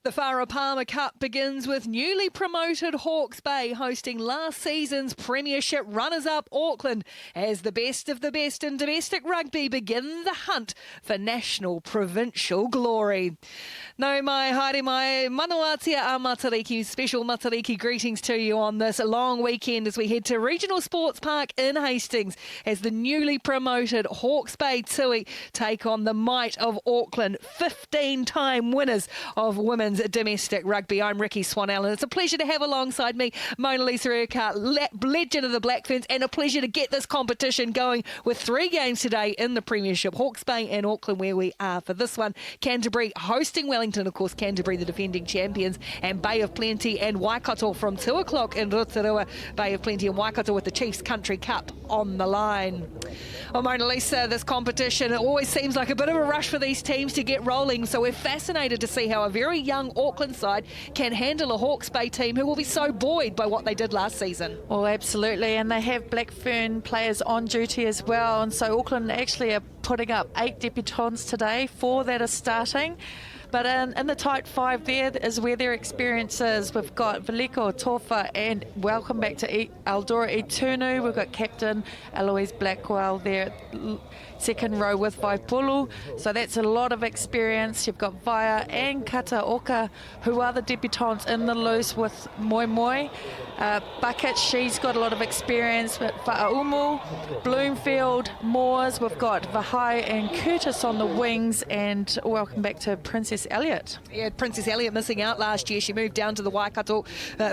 The Farah Cup begins with newly promoted Hawke's Bay hosting last season's Premiership runners-up Auckland as the best of the best in domestic rugby begin the hunt for national provincial glory. No mai haere mai, manawatia a Matariki, special Matariki greetings to you on this long weekend as we head to Regional Sports Park in Hastings as the newly promoted Hawke's Bay Tui take on the might of Auckland, 15-time winners of women's domestic rugby. I'm Ricky Swan-Allen. It's a pleasure to have alongside me Mona Lisa Urquhart, legend of the Black Ferns, and a pleasure to get this competition going with 3 games today in the Premiership. Hawke's Bay and Auckland where we are for this one. Canterbury hosting Wellington, of course, Canterbury the defending champions, and Bay of Plenty and Waikato from 2 o'clock in Rotorua. Bay of Plenty and Waikato with the Chiefs Country Cup on the line. Well, Mona Lisa, this competition, it always seems like a bit of a rush for these teams to get rolling, so we're fascinated to see how a very young Auckland side can handle a Hawke's Bay team who will be so buoyed by what they did last season. Well, absolutely, and they have Black Fern players on duty as well, and so Auckland actually are putting up 8 debutants today, 4 that are starting. But in the tight 5 there is where their experience is. We've got Veliko, Tofa, and welcome back to Eldora Itunu. We've got Captain Eloise Blackwell there, second row with Vaipulu. So that's a lot of experience. You've got Vaya and Kataoka, who are the debutants in the loose with Moi Moi. Bucket, she's got a lot of experience. But Fa'aumu, Bloomfield, Moores, we've got Vahai and Curtis on the wings. And welcome back to Princess Elliott. Yeah, Princess Elliott missing out last year. She moved down to the Waikato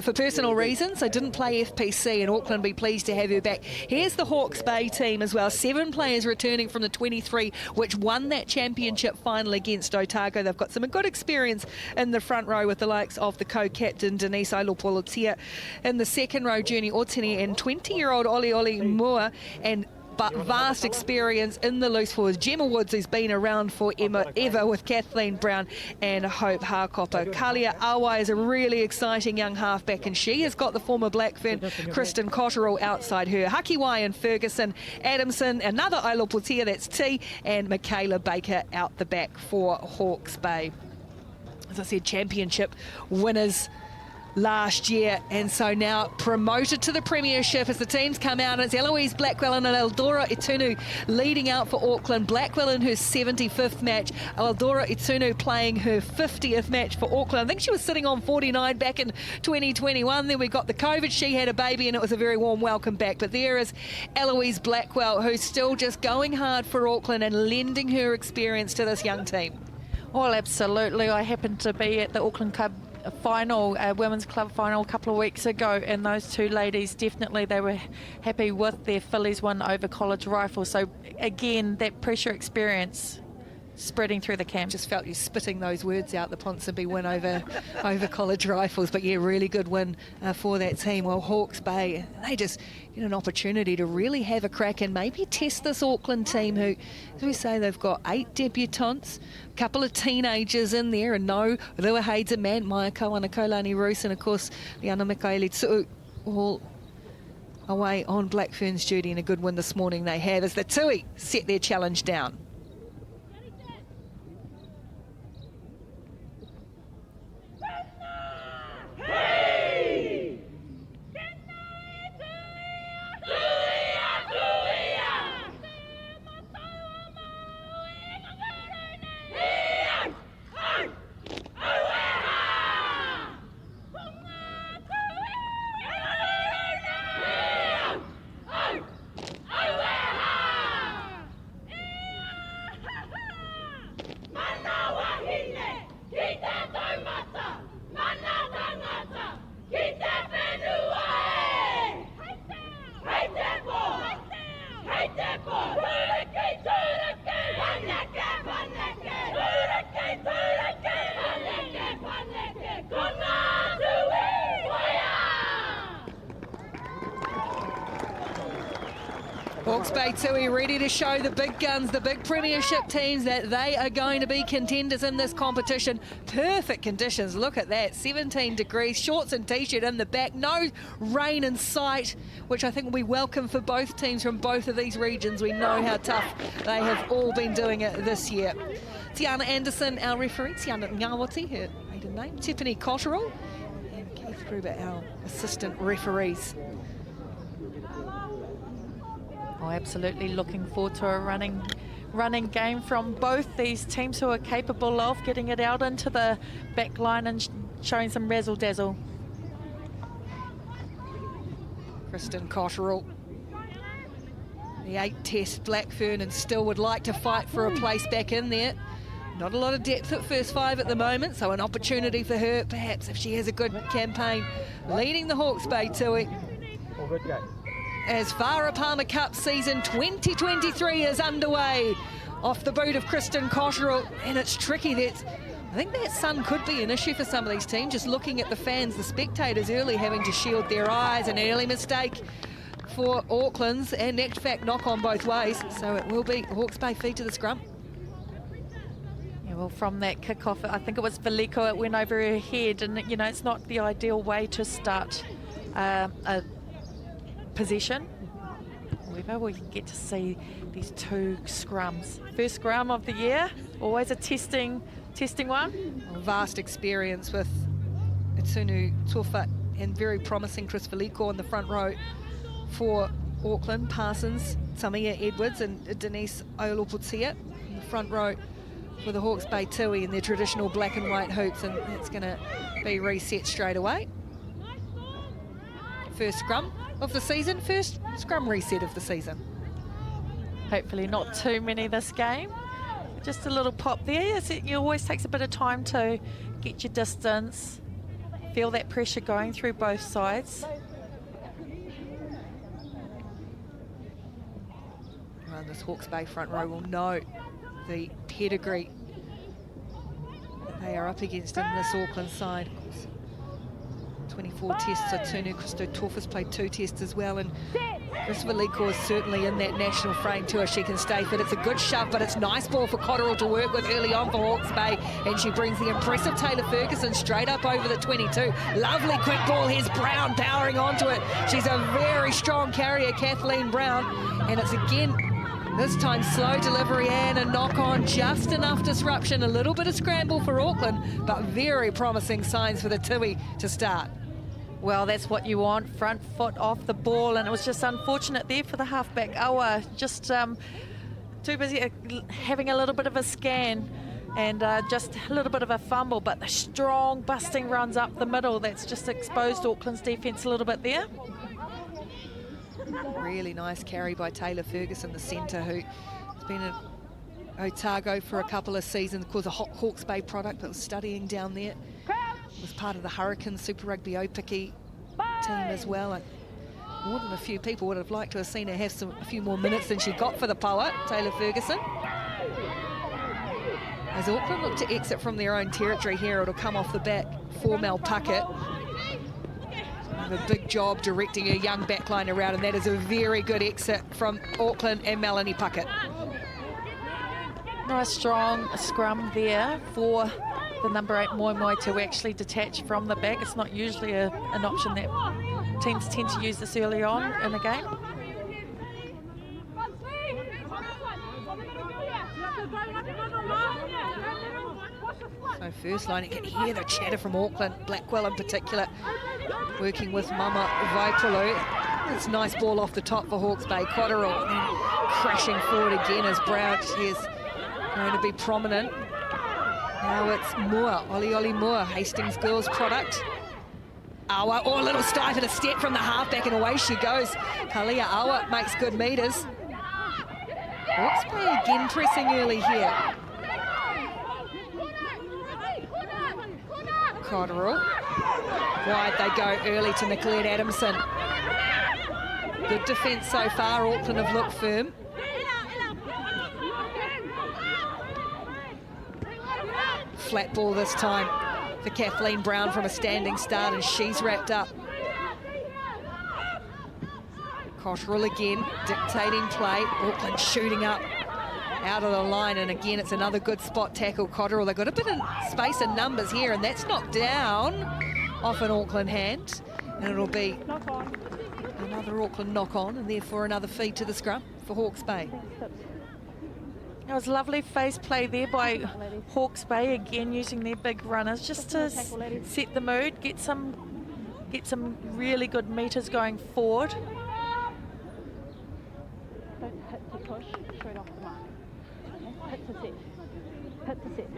for personal reasons, so didn't play FPC, and Auckland will be pleased to have her back. Here's the Hawke's Bay team as well. 7 players returning from the 23, which won that championship final against Otago. They've got some good experience in the front row with the likes of the co-captain Denise Ailopolotia. In the second row, Juni Otini and 20-year-old Oli Moore, and but vast experience in the loose forwards. Gemma Woods, who's been around for ever with Kathleen Brown and Hope Harkopper. Kalia Awai is a really exciting young halfback, and she has got the former Black Fern Kristen Cotterill outside her. Hakiwai and Ferguson, Adamson, another Ailopotia, that's T, and Michaela Baker out the back for Hawke's Bay. As I said, championship winners last year, and so now promoted to the Premiership as the teams come out. It's Eloise Blackwell and Eldora Itunu leading out for Auckland. Blackwell in her 75th match, Eldora Itunu playing her 50th match for Auckland. I think she was sitting on 49 back in 2021. Then we got the COVID, she had a baby, and it was a very warm welcome back. But there is Eloise Blackwell, who's still just going hard for Auckland and lending her experience to this young team. Well, absolutely. I happened to be at the Auckland Club final, women's club final a couple of weeks ago, and those 2 ladies definitely, they were happy with their fillies win over College Rifles. So again, that pressure experience spreading through the camp. Just felt you spitting those words out, the Ponsonby win over College Rifles, but yeah, really good win for that team. Well, Hawke's Bay, they just get an opportunity to really have a crack and maybe test this Auckland team who, as we say, they've got 8 debutants, a couple of teenagers in there, and no Rua Haidza Man, Maya Kawana Kolani Roos, and of course Liana Mikaeli Tsu, all away on Black Ferns duty, and a good win this morning they have as the Tui set their challenge down. Hawke's Bay Tui ready to show the big guns, the big Premiership teams, that they are going to be contenders in this competition. Perfect conditions, look at that, 17 degrees, shorts and t-shirt in the back, no rain in sight, which I think will be welcome for both teams from both of these regions. We know how tough they have all been doing it this year. Tiana Anderson, our referee, Tiana Ngawati, her maiden name, Tiffany Cotterill, and Keith Gruber, our assistant referees. Oh, absolutely looking forward to a running game from both these teams who are capable of getting it out into the back line and showing some razzle-dazzle. Kristen Cotterill, the 8-test Blackfern, and still would like to fight for a place back in there. Not a lot of depth at first 5 at the moment, so an opportunity for her, perhaps, if she has a good campaign, leading the Hawke's Bay Tui. As Farah Palmer Cup season 2023 is underway, off the boot of Kristen Cotterill, and it's tricky. I think that sun could be an issue for some of these teams, just looking at the fans, the spectators early having to shield their eyes. An early mistake for Auckland's, and in fact knock on both ways, so it will be Hawke's Bay feed to the scrum. Yeah, well, from that kick-off, I think it was Veliko, it went over her head, and you know, it's not the ideal way to start a possession. However, we can get to see these 2 scrums. First scrum of the year, always a testing one. Vast experience with Itsunu Tofa and very promising Chris Veliko on the front row for Auckland. Parsons, Tamia Edwards and Denise Oloputia in the front row for the Hawke's Bay Tui in their traditional black and white hoops, and it's going to be reset straight away. First scrum of the season, first scrum reset of the season. Hopefully not too many this game. Just a little pop there. Yes, it always takes a bit of time to get your distance, feel that pressure going through both sides. Well, this Hawke's Bay front row will know the pedigree that they are up against in this Auckland side. 24 tests, so Tunu Christo Torfus played 2 tests as well, and Chris Veliko is certainly in that national frame too if she can stay fit. It's a good shove, but it's nice ball for Cotterill to work with early on for Hawke's Bay, and she brings the impressive Taylor Ferguson straight up over the 22. Lovely quick ball. Here's Brown powering onto it. She's a very strong carrier, Kathleen Brown, and it's again this time slow delivery and a knock on, just enough disruption, a little bit of scramble for Auckland, but very promising signs for the Tui to start. Well, that's what you want, front foot off the ball, and it was just unfortunate there for the halfback. Awa just too busy having a little bit of a scan and just a little bit of a fumble, but the strong busting runs up the middle, that's just exposed Auckland's defence a little bit there. Really nice carry by Taylor Ferguson, the centre, who has been in Otago for a couple of seasons. Of course, a Hawke's Bay product, but was studying down there. Was part of the Hurricanes Super Rugby Opiki team as well. And more than a few people would have liked to have seen her have a few more minutes than she got for the power, Taylor Ferguson. As Auckland look to exit from their own territory here, it'll come off the back for Mel Puckett. A big job directing a young backline around, and that is a very good exit from Auckland and Melanie Puckett. Nice strong scrum there for the number 8 Moi Moi to actually detach from the back. It's not usually an option that teams tend to use this early on in a game. So first line, you can hear the chatter from Auckland, Blackwell in particular, working with Mama Vaipulu. It's a nice ball off the top for Hawke's Bay. Cotterill crashing forward again as Brown is going to be prominent. Now it's Moore, Oli Moore, Hastings Girls product. Awa, a little stiff at a step from the halfback, and away she goes. Kalia Awa makes good meters. Hawke's Bay again pressing early here. Cotterill. Wide they go early to Nicolette Adamson. Good defence so far. Auckland have looked firm. Flat ball this time for Kathleen Brown from a standing start, and she's wrapped up. Cotterill again dictating play. Auckland shooting up out of the line, and again it's another good spot tackle. Cotterill, they've got a bit of space and numbers here, and that's knocked down off an Auckland hand, and it'll be another Auckland knock on, and therefore another feed to the scrum for Hawke's Bay. It was lovely face play there by Hawke's Bay, again using their big runners just to set the mood, get some really good meters going forward. Don't hit to push, straight off the mark. Okay? Hit to set. Hit to set.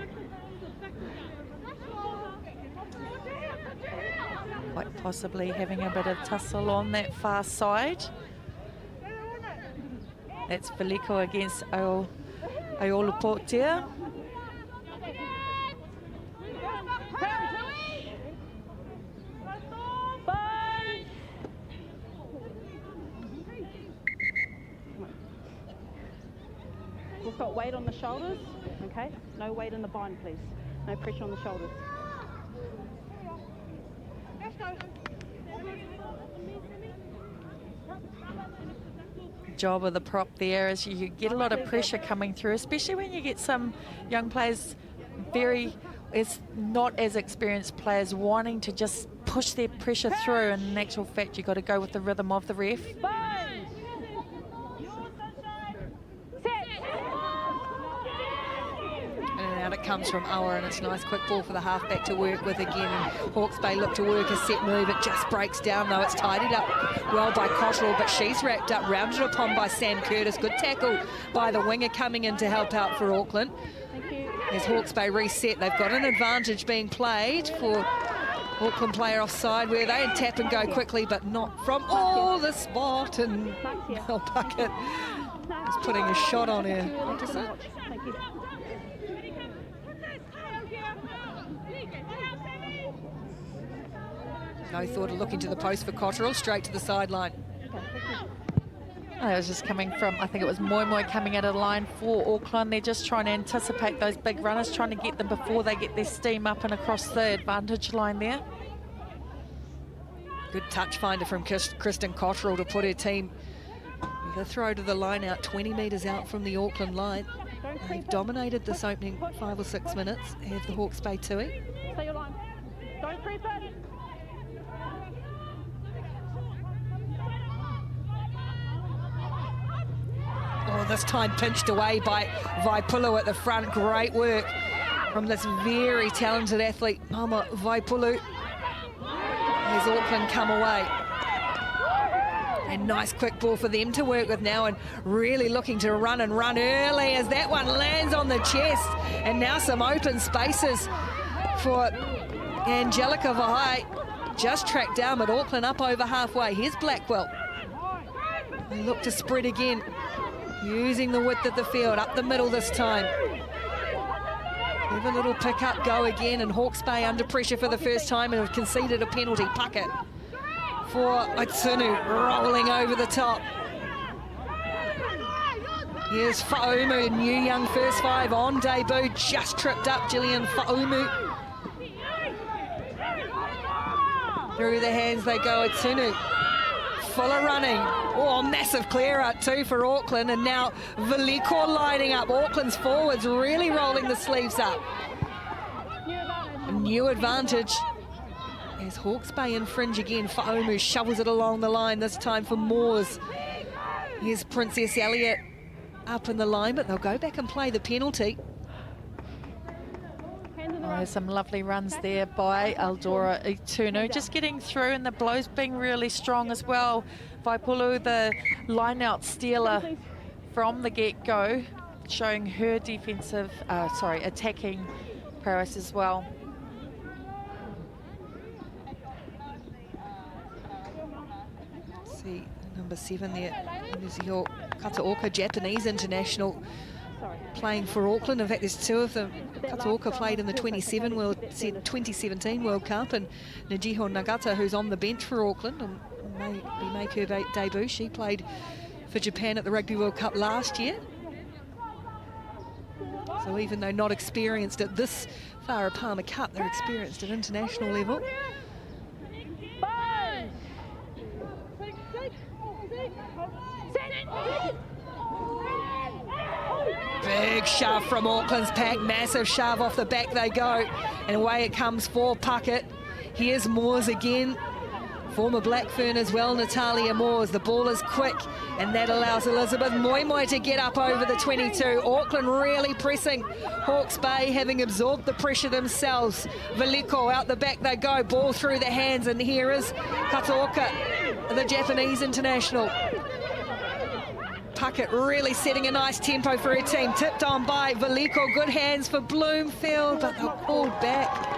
Quite possibly having a bit of tussle on that far side. That's Veliko against Ayoloportia. We've got weight on the shoulders, okay? No weight in the bind, please. No pressure on the shoulders. Job of the prop there is you get a lot of pressure coming through, especially when you get some young players it's not as experienced players wanting to just push their pressure through, and in actual fact you've got to go with the rhythm of the ref. And out it comes from Awa, and it's a nice quick ball for the halfback to work with again. And Hawke's Bay look to work a set move. It just breaks down though. It's tidied up well by Cotterill, but she's wrapped up, rounded upon by Sam Curtis. Good tackle by the winger coming in to help out for Auckland. As Hawke's Bay reset, they've got an advantage being played for Auckland player offside, where they tap and go quickly, but not from the spot. And Mel Puckett is putting a shot on her. Thank you. No thought of looking to the post for Cotterill, straight to the sideline. It was just coming from, I think it was Moi coming out of the line for Auckland. They're just trying to anticipate those big runners, trying to get them before they get their steam up and across the advantage line there. Good touch finder from Kristen Cotterill to put her team with a throw to the line out 20 metres out from the Auckland line. They've dominated this opening 5 or 6 minutes. Have the Hawke's Bay tui. Stay your line. Don't creep it. Oh, this time pinched away by Vaipulu at the front. Great work from this very talented athlete, Mama Vaipulu. Has Auckland come away. And nice quick ball for them to work with now, and really looking to run early as that one lands on the chest. And now some open spaces for Angelica Vahai. Just tracked down, but Auckland up over halfway. Here's Blackwell. They look to spread again, using the width of the field, up the middle this time. Have a little pick up, go again, and Hawke's Bay under pressure for the first time and have conceded a penalty. Puckett for Aitsunu, rolling over the top. Here's Fa'umu, new young first five on debut, just tripped up Gillian Fa'umu. Through the hands they go, Aitsunu. Fuller running. Oh, massive clear out too for Auckland, and now Veliko lining up. Auckland's forwards really rolling the sleeves up. A new advantage as Hawke's Bay infringe again. Fa'umu shovels it along the line, this time for Moores. Here's Princess Elliott up in the line, but they'll go back and play the penalty. Oh, some lovely runs there by Eldora Itunu, just getting through, and the blows being really strong as well. Vaipulu, the line-out stealer from the get-go, showing her attacking prowess as well. See number 7 there, Mizuho Kataoka, Japanese international, playing for Auckland. In fact, there's 2 of them. Kataoka played in the 2017 World Cup, and Najiho Nagata, who's on the bench for Auckland, and may make her debut. She played for Japan at the Rugby World Cup last year. So even though not experienced at this Farah Palmer Cup, they're experienced at international level. Big shove from Auckland's pack, massive shove off the back they go, and away it comes for Puckett. Here's Moores again Former Blackfern as well, Natalia Moores. The ball is quick, and that allows Elizabeth Moimoi to get up over the 22. Auckland really pressing. Hawke's Bay having absorbed the pressure themselves. Veliko out the back they go. Ball through the hands, and here is Kataoka, the Japanese international. Puckett really setting a nice tempo for her team. Tipped on by Veliko. Good hands for Bloomfield, but they're pulled back.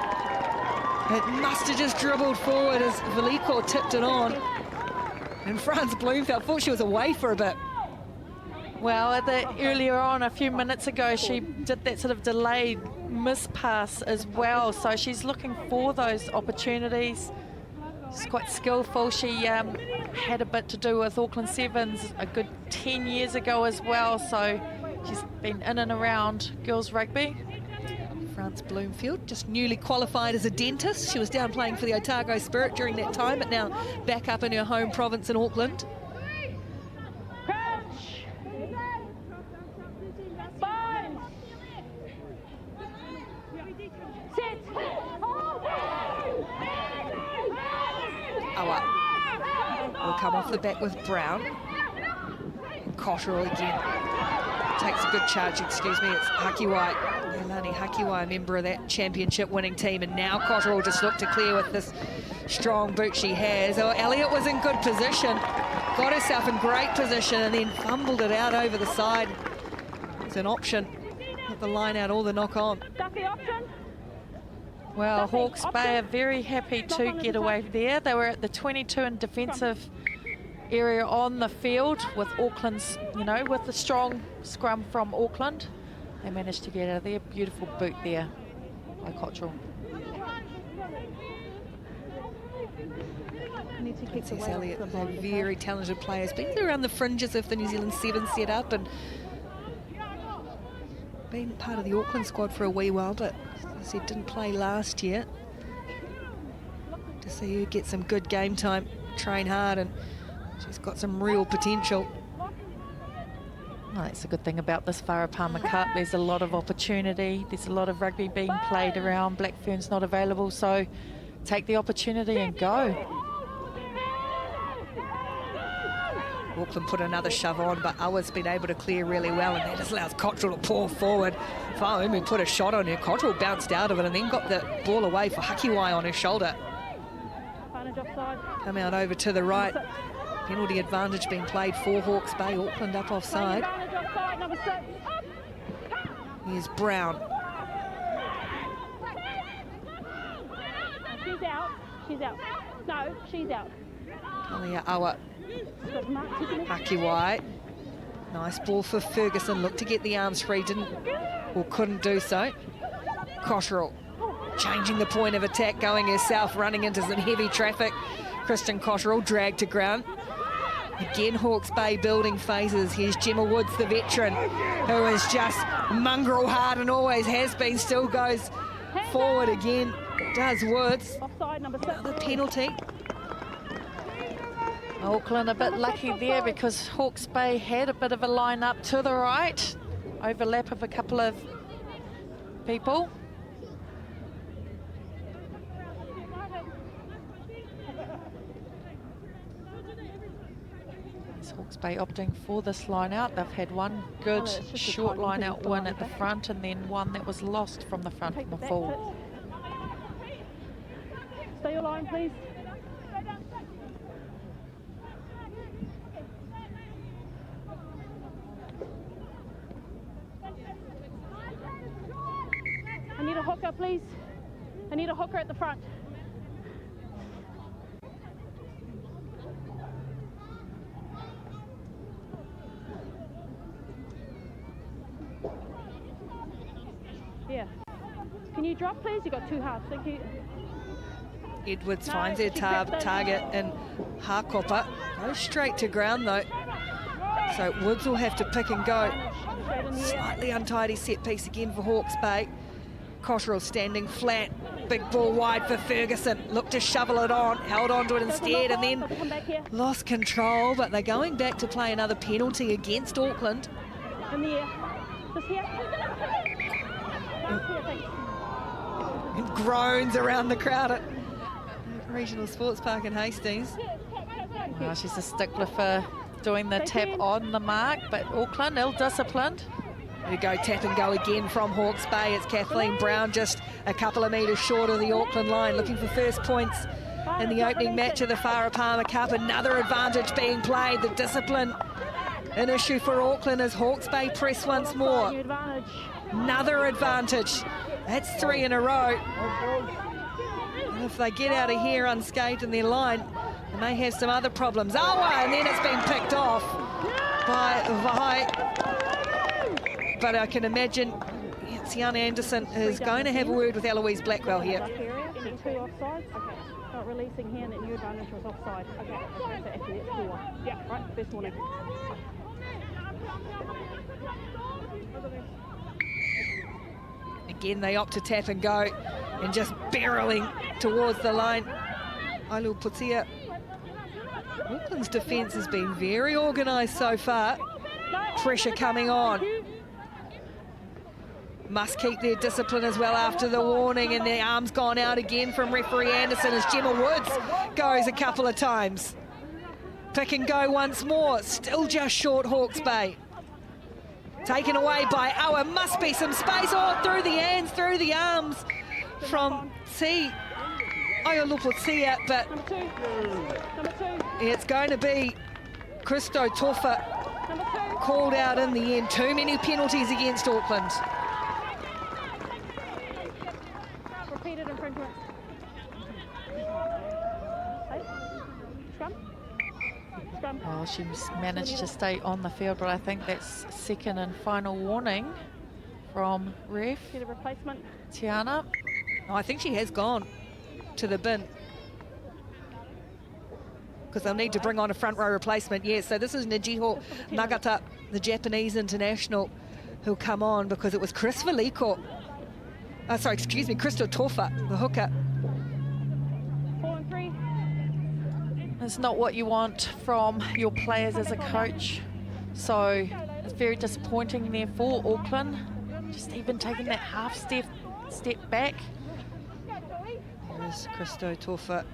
It must have just dribbled forward as Veliko tipped it on. And Franz Bloomfield thought she was away for a bit. Well, earlier on, a few minutes ago, she did that sort of delayed miss pass as well. So she's looking for those opportunities. She's quite skillful. She had a bit to do with Auckland Sevens a good 10 years ago as well. So she's been in and around girls rugby. Franz Bloomfield, just newly qualified as a dentist. She was down playing for the Otago Spirit during that time, but now back up in her home province in Auckland. Crouch. Bind. Sit. Awa will come off the back with Brown. And Cotterill again takes a good charge, excuse me, it's Hakiwai. Leilani Hakiwai, a member of that championship winning team, and now Cotterill just looked to clear with this strong boot she has. Oh, Elliott was in good position, got herself in great position, and then fumbled it out over the side. It's an option, not the line out or the knock on. Duffy option. Well, Hawke's Bay are very happy to get away there. They were at the 22 in defensive area on the field with Auckland's, you know, with the strong scrum from Auckland. They managed to get out of there. Beautiful boot there by Cotterill. Princess Elliott, they're very talented players. Been around the fringes of the New Zealand Sevens set up and been part of the Auckland squad for a wee while, but as I said, didn't play last year. To see her get some good game time, train hard, and she's got some real potential. Well, that's a good thing about this Farah Palmer Cup. There's a lot of opportunity. There's a lot of rugby being played around. Blackfern's not available, so take the opportunity and go. Auckland put another shove on, but Awa's been able to clear really well, and that just allows Cotterill to pour forward. Fa'aumi put a shot on her. Cotterill bounced out of it and then got the ball away for Hakiwai on her shoulder. Come out over to the right. Penalty advantage being played for Hawke's Bay. Auckland up offside. Here's Brown. She's out. She's out. No, she's out. Talia Awa. Hakiwai. Nice ball for Ferguson. Looked to get the arms free, didn't or couldn't do so. Cotterill changing the point of attack, going herself, running into some heavy traffic. Christian Cotterill dragged to ground. Again, Hawke's Bay building phases. Here's Gemma Woods, the veteran, who is just mongrel hard and always has been, still goes forward again. Does Woods. Offside, number 6. The penalty. Auckland a bit lucky there because Hawke's Bay had a bit of a line up to the right. Overlap of a couple of people. Hawke's Bay opting for this line out. They've had one good short line out win at the front and then one that was lost from the front from the full. Stay your line, please. I need a hooker, please. I need a hooker at the front. Yeah. Can you drop, please? You got 2 halves. Thank you. Edwards finds her target and Hakopa goes straight to ground though. So Woods will have to pick and go. Slightly untidy set piece again for Hawke's Bay. Cotterill standing flat. Big ball wide for Ferguson. Looked to shovel it on, held on to it instead and then lost control. But they're going back to play another penalty against Auckland. In the air. Just here. And groans around the crowd. Regional Sports Park in Hastings. Well, she's a stickler for doing the tap on the mark, but Auckland ill-disciplined. We go tap and go again from Hawke's Bay. It's Kathleen Brown just a couple of metres short of the Auckland line, looking for first points in the opening match of the Farah Palmer Cup. Another advantage being played. The discipline an issue for Auckland as Hawke's Bay press once more. Another advantage. That's 3 in a row. And if they get out of here unscathed in their line, they may have some other problems. Awa, and then it's been picked off by Vi. But I can imagine Sienna Anderson is going to have a word with Eloise Blackwell here. Any 2 offsides? Okay. Not releasing hand, that new advantage was offside. Okay, so actually that's 4. Yeah, right, first warning. Again, they opt to tap and go and just barreling towards the line. Ailu Putia. Auckland's defence has been very organised so far. Pressure coming on. Must keep their discipline as well after the warning, and their arm's gone out again from referee Anderson as Gemma Woods goes a couple of times. Pick and go once more, still just short Hawke's Bay. Taken away by Awa, must be some space, oh, through the hands, through the arms from T. Ayoluputia, but it's going to be Christo Tofa called out in the end. Too many penalties against Auckland. Repeated infringement. Scrum. Well, she's managed to stay on the field, but I think that's second and final warning from ref Get a replacement. Tiana. Oh, I think she has gone to the bin, because they'll need to bring on a front row replacement. Yes, so this is Nijiho Nagata, the Japanese international, who'll come on because it was Chris Valiko. Sorry, excuse me, Christo Tofa, the hooker. 4 and 3. It's not what you want from your players as a coach. So it's very disappointing there for Auckland. Just even taking that half step back. There's Christo Tofa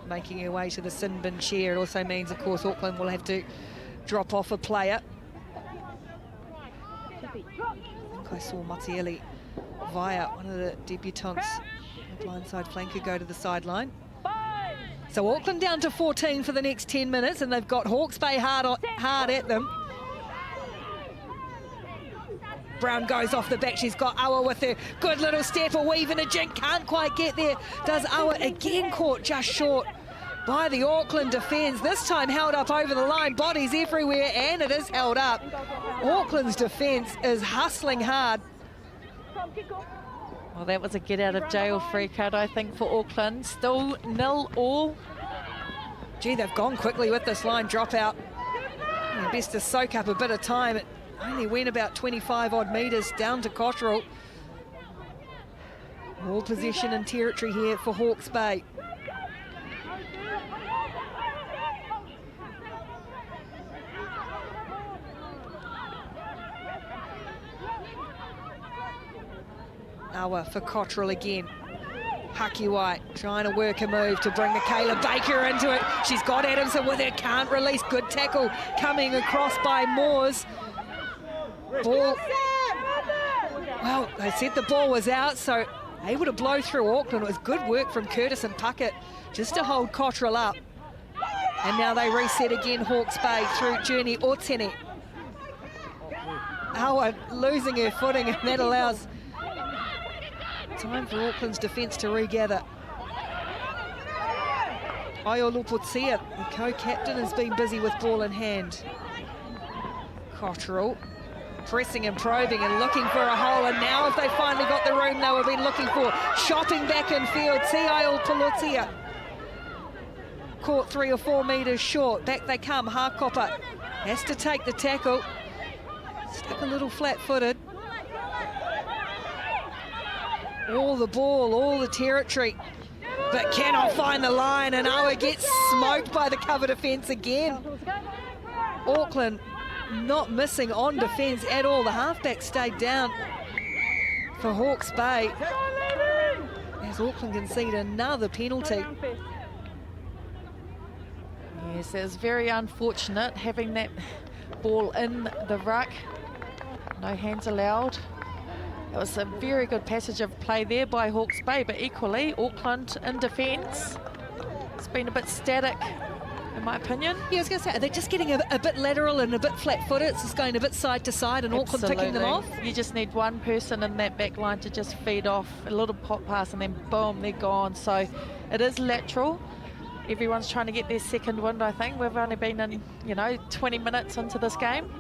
making her way to the sin bin chair. It also means, of course, Auckland will have to drop off a player. I think I saw Matieli via one of the debutantes, the blindside flanker, go to the sideline. So Auckland down to 14 for the next 10 minutes, and they've got Hawke's Bay hard at them. Brown goes off the back. She's got Awa with her good little step, a weave and a jink. Can't quite get there. Does Awa, again caught just short by the Auckland defence. This time held up over the line. Bodies everywhere, and it is held up. Auckland's defence is hustling hard. Well, that was a get out of jail free card, I think, for Auckland. Still 0-all. Gee, they've gone quickly with this line dropout. Best to soak up a bit of time. It only went about 25 odd metres down to Cotterell. All possession and territory here for Hawke's Bay. Awa for Cotterell again. Haki White trying to work a move to bring Michaela Baker into it. She's got Adamson with her, can't release. Good tackle coming across by Moores. Ball. Well, they said the ball was out, so able to blow through Auckland. It was good work from Curtis and Puckett just to hold Cotterell up. And now they reset again, Hawke's Bay through Journey Otene. Awa losing her footing, and that allows time for Auckland's defence to regather. Ayoluputia, the co-captain, has been busy with ball in hand. Cotterell pressing and probing and looking for a hole, and now if they finally got the room they were been looking for, shopping back in field. Ayoluputia caught 3 or 4 metres short. Back they come. Harkopa has to take the tackle. Stuck a little flat-footed. All the ball, all the territory, but cannot find the line, and Awa gets smoked by the cover defence again. Auckland not missing on defence at all. The halfback stayed down for Hawke's Bay as Auckland concede another penalty. Yes, it was very unfortunate having that ball in the ruck. No hands allowed. It was a very good passage of play there by Hawke's Bay, but equally Auckland in defence. It's been a bit static, in my opinion. Yeah, I was going to say, they're just getting a bit lateral and a bit flat-footed. It's just going a bit side to side, and Auckland picking them off. You just need one person in that back line to just feed off a little pop pass, and then boom, they're gone. So it is lateral. Everyone's trying to get their second wind, I think. We've only been in, 20 minutes into this game.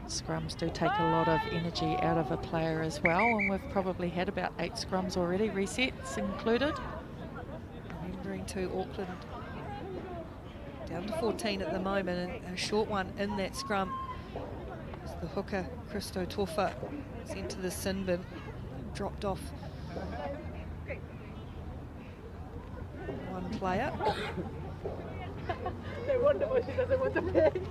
Scrums do take a lot of energy out of a player as well, and we've probably had about 8 scrums already, resets included. Remembering too, Auckland down to 14 at the moment, and a short one in that scrum. As the hooker, Christo Tofa, sent to the sin bin, dropped off one player. They wonder why she doesn't want to pitch.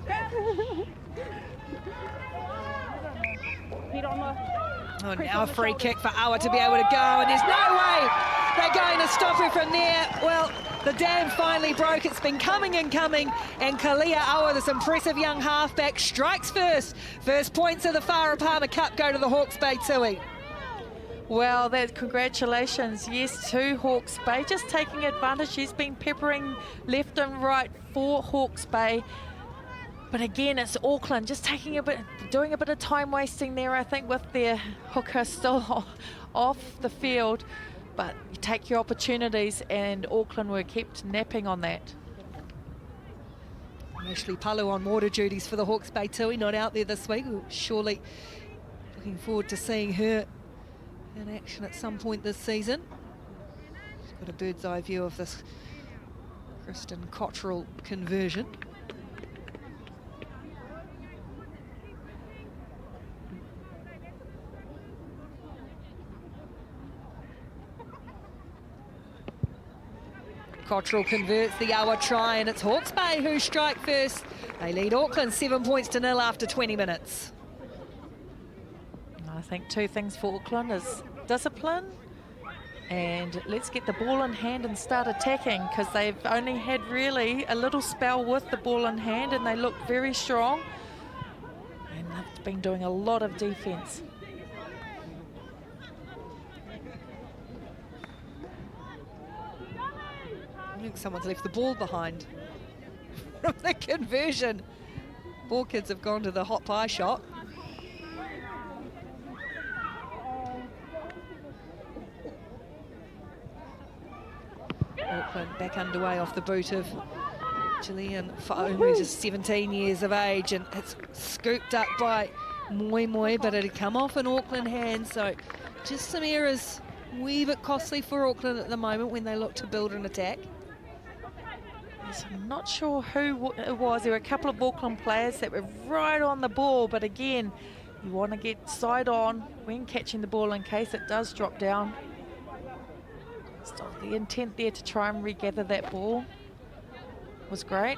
Oh, now a free kick for Awa to be able to go, and there's no way they're going to stop her from there. Well, the dam finally broke. It's been coming and coming, and Kalia Awa, this impressive young halfback, strikes first. First points of the Farah Palmer Cup go to the Hawke's Bay Tui. Well, congratulations, yes, to Hawke's Bay. Just taking advantage. She's been peppering left and right for Hawke's Bay. But again, it's Auckland just doing a bit of time wasting there, I think, with their hooker still off the field. But you take your opportunities, and Auckland were kept napping on that. Ashley Palu on water duties for the Hawke's Bay Tui, not out there this week. Surely looking forward to seeing her in action at some point this season. She's got a bird's eye view of this Kristen Cottrell conversion. Cottrell converts the Awa try, and it's Hawke's Bay who strike first. They lead Auckland 7 points to 0 after 20 minutes. I think 2 things for Auckland is discipline, and let's get the ball in hand and start attacking, because they've only had really a little spell with the ball in hand, and they look very strong, and they've been doing a lot of defence. I think someone's left the ball behind from the conversion. Ball kids have gone to the hot pie shop. Auckland back underway off the boot of Gillian Fa'u, who's just 17 years of age, and it's scooped up by Moi, but it had come off in Auckland hands, so just some errors, wee bit costly for Auckland at the moment when they look to build an attack. Yes, I'm not sure who it was. There were a couple of Auckland players that were right on the ball, but again, you want to get side on when catching the ball in case it does drop down. So the intent there to try and regather that ball was great.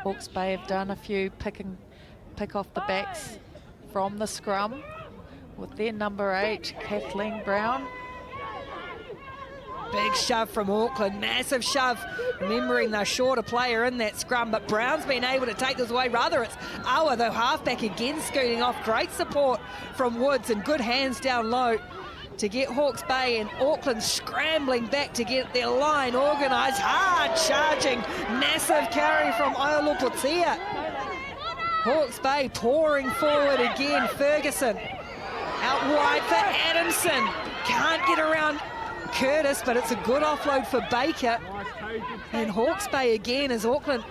Hawke's Bay have done a few pick off the backs from the scrum with their number 8, Kathleen Brown. Big shove from Auckland, massive shove. Remembering the shorter player in that scrum, but Brown's been able to take this away. Rather, it's Awa, the halfback, again scooting off. Great support from Woods and good hands down low to get Hawke's Bay, and Auckland scrambling back to get their line organised. Hard charging, massive carry from Aiolopotia. Hawke's Bay pouring forward again. Ferguson out wide for Adamson. Can't get around Curtis, but it's a good offload for Baker. And Hawke's Bay again as Auckland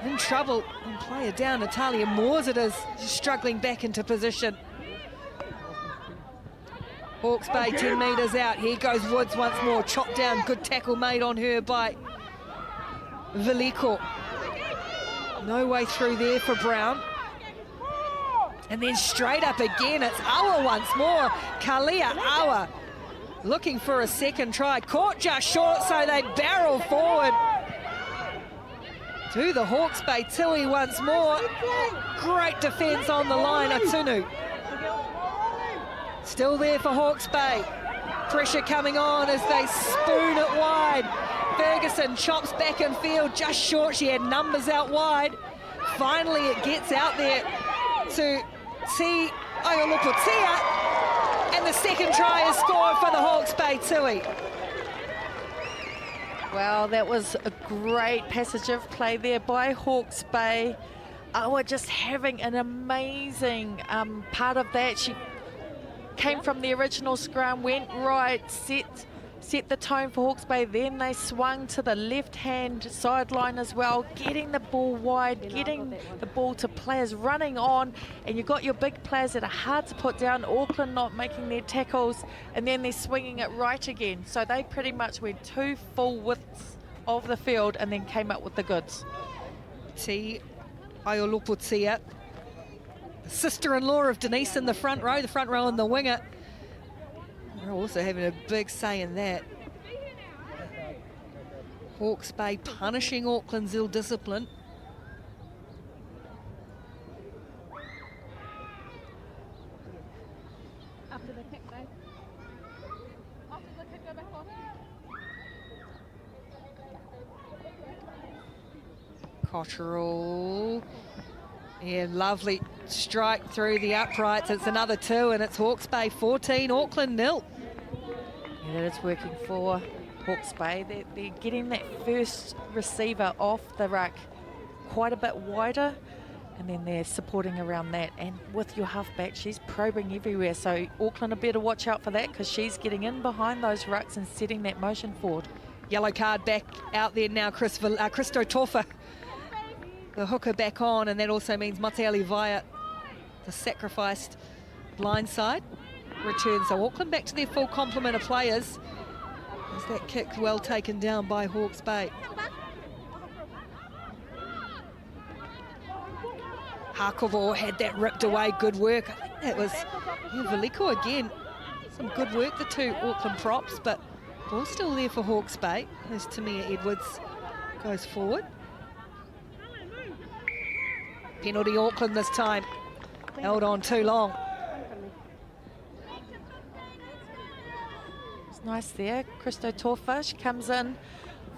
in trouble. And player down, Natalia Moores it is, struggling back into position. Hawke's Bay 10 metres out. Here goes Woods once more. Chopped down, good tackle made on her by Veliko. No way through there for Brown. And then straight up again, it's Awa once more. Kalia Awa looking for a second try. Caught just short, so they barrel forward. to the Hawke's Bay Tui once more. Great defence on the line, Atunu. Still there for Hawke's Bay. Pressure coming on as they spoon it wide. Ferguson chops back in field, just short. She had numbers out wide. Finally, it gets out there to Te Aiolopotia, and the second try is scored for the Hawke's Bay Tui. Well, that was a great passage of play there by Hawke's Bay. We're just having an amazing part of that. She came from the original scrum, went right, set the tone for Hawke's Bay. Then they swung to the left-hand sideline as well, getting the ball wide, getting the ball to players running on. And you've got your big players that are hard to put down. Auckland not making their tackles, and then they're swinging it right again. So they pretty much went 2 full widths of the field and then came up with the goods. Te Aiolopotia, sister-in-law of Denise in the front row and the winger. We're also having a big say in that. Hawke's Bay punishing Auckland's ill discipline. After the kick, Dave. After the kick, go back on. Cotterill. Yeah, lovely strike through the uprights. It's another 2, and it's Hawke's Bay 14, Auckland 0. Yeah, that is working for Hawke's Bay. They're getting that first receiver off the ruck quite a bit wider, and then they're supporting around that. And with your halfback, she's probing everywhere. So Auckland are better watch out for that, because she's getting in behind those rucks and setting that motion forward. Yellow card back out there now, Christo Torfa. The hooker back on, and that also means Mateali Vaia, the sacrificed blindside, returns. So Auckland back to their full complement of players. As that kick well taken down by Hawke's Bay. Hakovo had that ripped away, good work. I think that was Veliko again. Some good work, the 2 Auckland props, but ball still there for Hawke's Bay as Tamia Edwards goes forward. Penalty Auckland this time. Held on too long. It's nice there. Christo Torfa, she comes in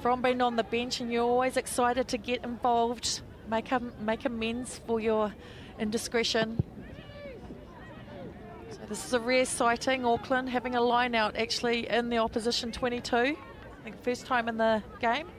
from being on the bench, and you're always excited to get involved, make amends for your indiscretion. So this is a rare sighting, Auckland having a line out actually in the opposition 22. I think first time in the game.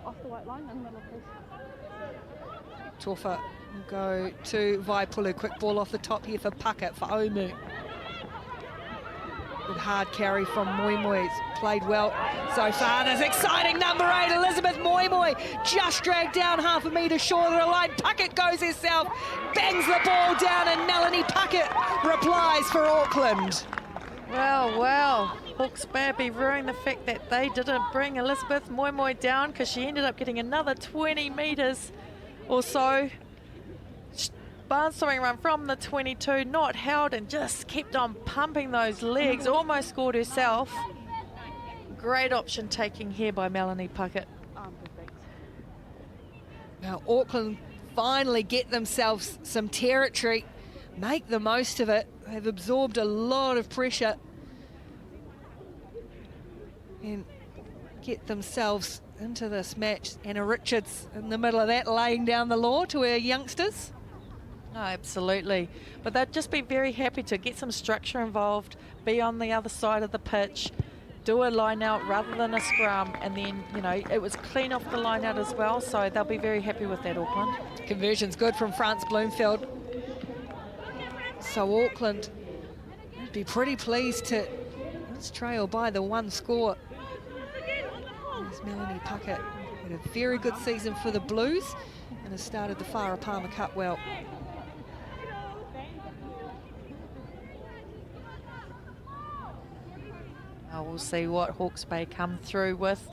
Off the white line in the middle, please. Torfa will go to Vaipulu. Quick ball off the top here for Puckett, for Omu. Good hard carry from Moimoy. Played well so far. There's exciting number 8, Elizabeth Moimoy. Just dragged down half a metre short of the line. Puckett goes herself, bangs the ball down, and Melanie Puckett replies for Auckland. Well, Hawke's Bay be ruining the fact that they didn't bring Elizabeth Moimoy down, because she ended up getting another 20 metres or so. Barnstorming run from the 22, not held, and just kept on pumping those legs. Almost scored herself. Great option taking here by Melanie Puckett. Now Auckland finally get themselves some territory, make the most of it. They've absorbed a lot of pressure and get themselves into this match. Anna Richards in the middle of that, laying down the law to her youngsters. No, absolutely. But they'd just be very happy to get some structure involved, be on the other side of the pitch, do a line out rather than a scrum, and then, you know, it was clean off the line out as well, so they'll be very happy with that, Auckland. Conversion's good from France Bloomfield. So Auckland would be pretty pleased to trail by the 1 score. There's Melanie Puckett. Had a very good season for the Blues and has started the Farah Palmer Cup well. We'll see what Hawke's Bay come through with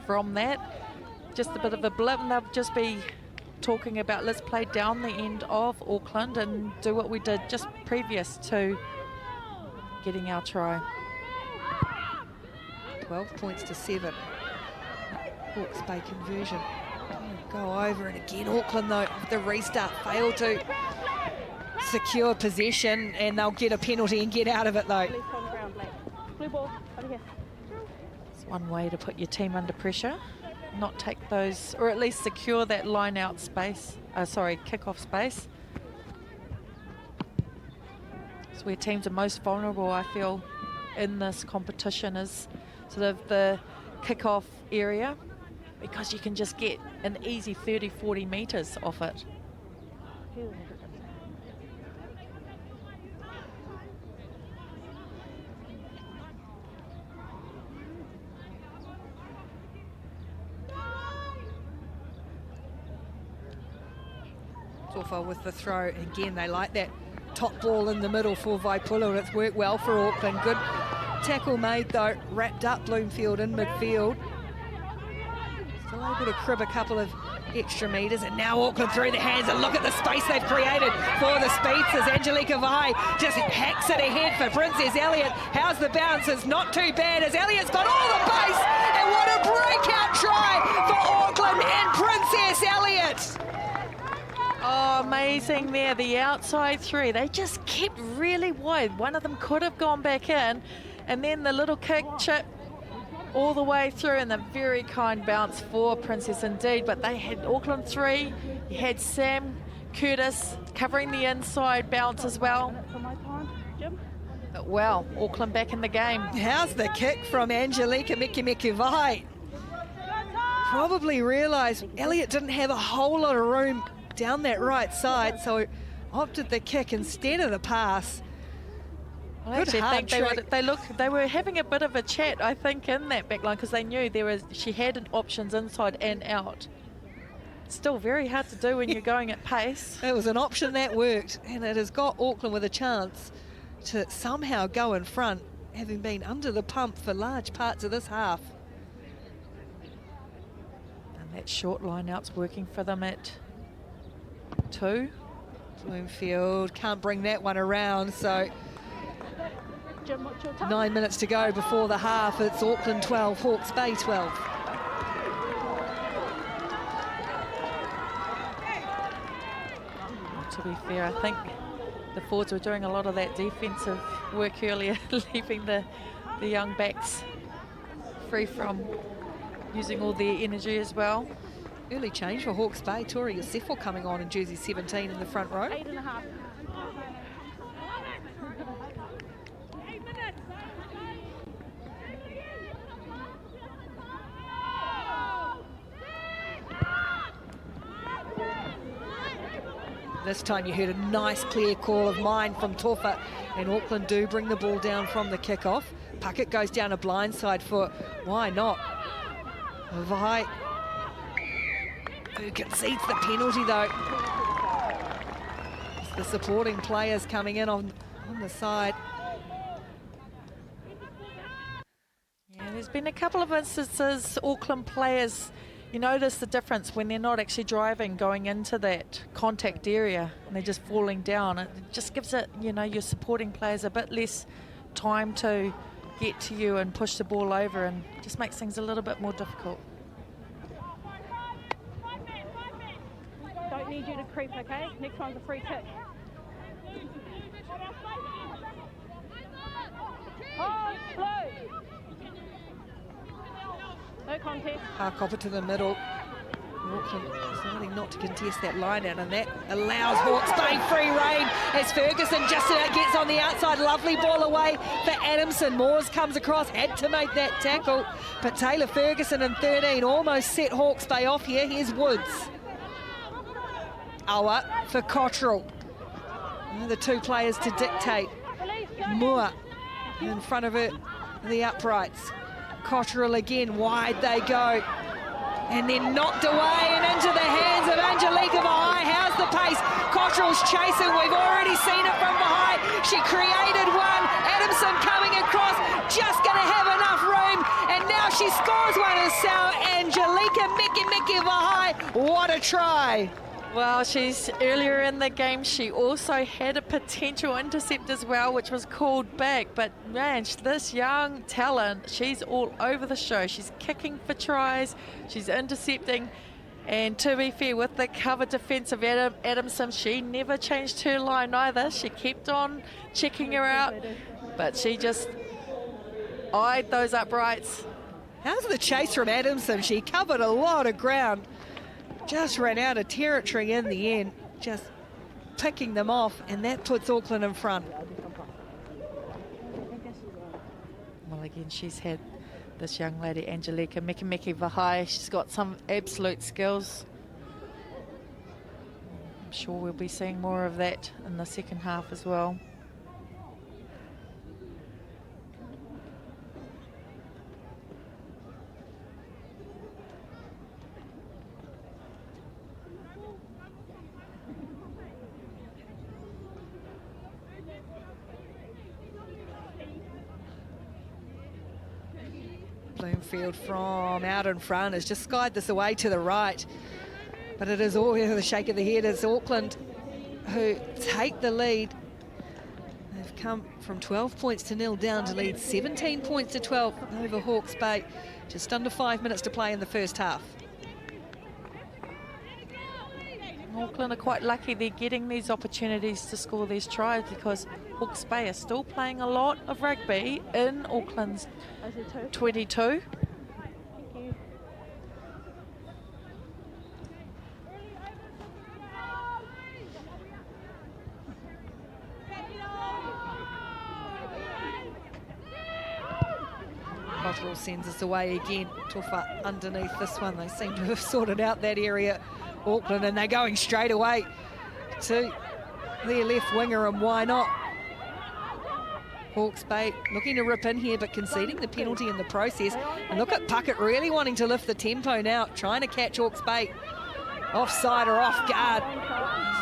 from that. just a bit of a blip, and they'll just be talking about let's play down the end of Auckland and do what we did just previous to getting our try. 12 points to 7. Hawke's Bay conversion. Go over, and again Auckland though, the restart failed to secure possession, and they'll get a penalty and get out of it though. Blue ball, over here. It's one way to put your team under pressure, not take those, or at least secure that line out space, kick-off space. It's where teams are most vulnerable, I feel, in this competition, is sort of the kick-off area, because you can just get an easy 30, 40 metres off it. Tofa with the throw. Again, they like that top ball in the middle for Vaipulu, and it's worked well for Auckland. Good tackle made though, wrapped up Bloomfield in midfield. Still able to crib a couple of extra metres, and now Auckland through the hands, and look at the space they've created for the speedsters. Angelica Vai just hacks it ahead for Princess Elliott. How's the bounce? It's not too bad as Elliott's got all the pace, and what a breakout try for Auckland and Princess Elliott. Oh, amazing there, the outside three. They just kept really wide. One of them could have gone back in, and then the little kick chip all the way through, and a very kind bounce for Princess indeed. But they had Auckland three. You had Sam Curtis covering the inside bounce as well. But well, Auckland back in the game. How's the kick from Angelica Vai? Probably realised Elliott didn't have a whole lot of room down that right side, so opted the kick instead of the pass. I actually think they were having a bit of a chat, I think, in that back line, because they knew she had options inside and out. Still very hard to do when you're going at pace. It was an option that worked, and it has got Auckland with a chance to somehow go in front, having been under the pump for large parts of this half. And that short line out's working for them at 2. Bloomfield can't bring that one around, so 9 minutes to go before the half. It's Auckland 12, Hawke's Bay 12. To be fair, I think the forwards were doing a lot of that defensive work earlier, leaving the young backs free from using all their energy as well. Early change for Hawke's Bay. Tori Yosefo coming on in jersey 17 in the front row. 8.5. This time you heard a nice clear call of mine from Tofa, and Auckland do bring the ball down from the kickoff. Puckett goes down a blindside foot. Why not? Vai, who concedes the penalty though. It's the supporting players coming in on the side. Yeah, there's been a couple of instances, Auckland players, you notice the difference when they're not actually driving going into that contact area and they're just falling down. It just gives it, your supporting players a bit less time to get to you and push the ball over, and just makes things a little bit more difficult. Don't need you to creep, okay? Next one's a free kick. Oh, blue. No contest. Copper to the middle. Auckland deciding not to contest that line out, and that allows Hawke's Bay free rein as Ferguson just about gets on the outside. Lovely ball away for Adamson. Moores comes across, had to make that tackle, but Taylor Ferguson in 13 almost set Hawke's Bay off here. Here's Woods. Awa for Cottrell. The two players to dictate. Moore in front of it, the uprights. Cottrell again, wide they go. And then knocked away and into the hands of Angelica Vai. How's the pace? Cottrell's chasing. We've already seen it from behind. She created one. Adamson coming across, just going to have enough room. And now she scores one as Sal Angelica Miki Vahai. What a try. Well, she's earlier in the game, she also had a potential intercept as well, which was called back. But man, this young talent, she's all over the show. She's kicking for tries, she's intercepting. And to be fair, with the cover defence of Adamson, she never changed her line either. She kept on checking her out, but she just eyed those uprights. How's the chase from Adamson? She covered a lot of ground. Just ran out of territory in the end, just picking them off, and that puts Auckland in front. Well, again, she's had this young lady, Angelica Miki Vahai. She's got some absolute skills. I'm sure we'll be seeing more of that in the second half as well. Bloomfield from out in front has just skied this away to the right. But it is all the shake of the head. It's Auckland who take the lead. They've come from 12 points to 0 down to lead 17 points to 12 over Hawke's Bay. Just under 5 minutes to play in the first half. Auckland are quite lucky they're getting these opportunities to score these tries, because Hawke's Bay are still playing a lot of rugby in Auckland's 22. Cottrell sends us away again. Tofa underneath this one. They seem to have sorted out that area, Auckland, and they're going straight away to their left winger, and why not? Hawke's Bay looking to rip in here, but conceding the penalty in the process. And look at Puckett really wanting to lift the tempo now, trying to catch Hawke's Bay offside or off guard.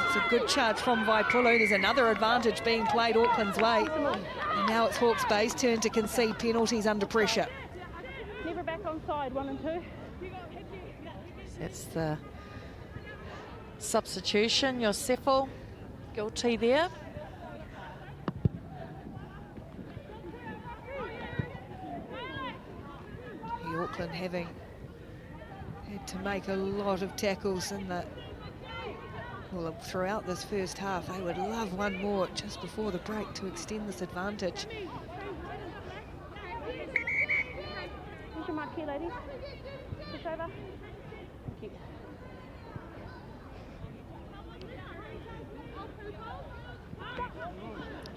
It's a good charge from Vaipulu. There's another advantage being played Auckland's way. And now it's Hawke's Bay's turn to concede penalties under pressure. Never back on side, 1 and 2. That's the substitution. Yosefo guilty there. Auckland having had to make a lot of tackles in the throughout this first half. They would love one more just before the break to extend this advantage. Here's your mark here, ladies. Push over. Thank you.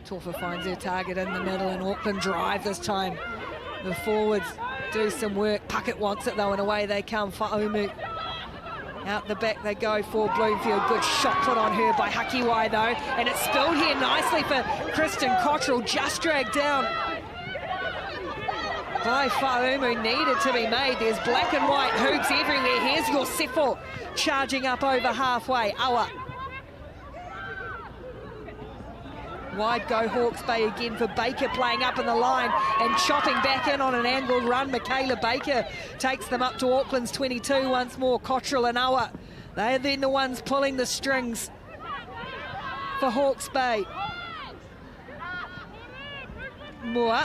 Tofa finds her target in the middle, and Auckland drive this time. The forwards do some work. Puckett wants it though, and away they come for Omu. Out the back they go for Bloomfield. Good shot put on her by Hakiwai though, and it's spilled here nicely for Kristen Cottrell, just dragged down by Faumu. Needed to be made. There's black and white hoops everywhere. Here's Yosefo charging up over halfway. Awa. Wide go Hawke's Bay again for Baker, playing up in the line and chopping back in on an angled run. Michaela Baker takes them up to Auckland's 22 once more. Cottrell and Awa, they're then the ones pulling the strings for Hawke's Bay. Moore,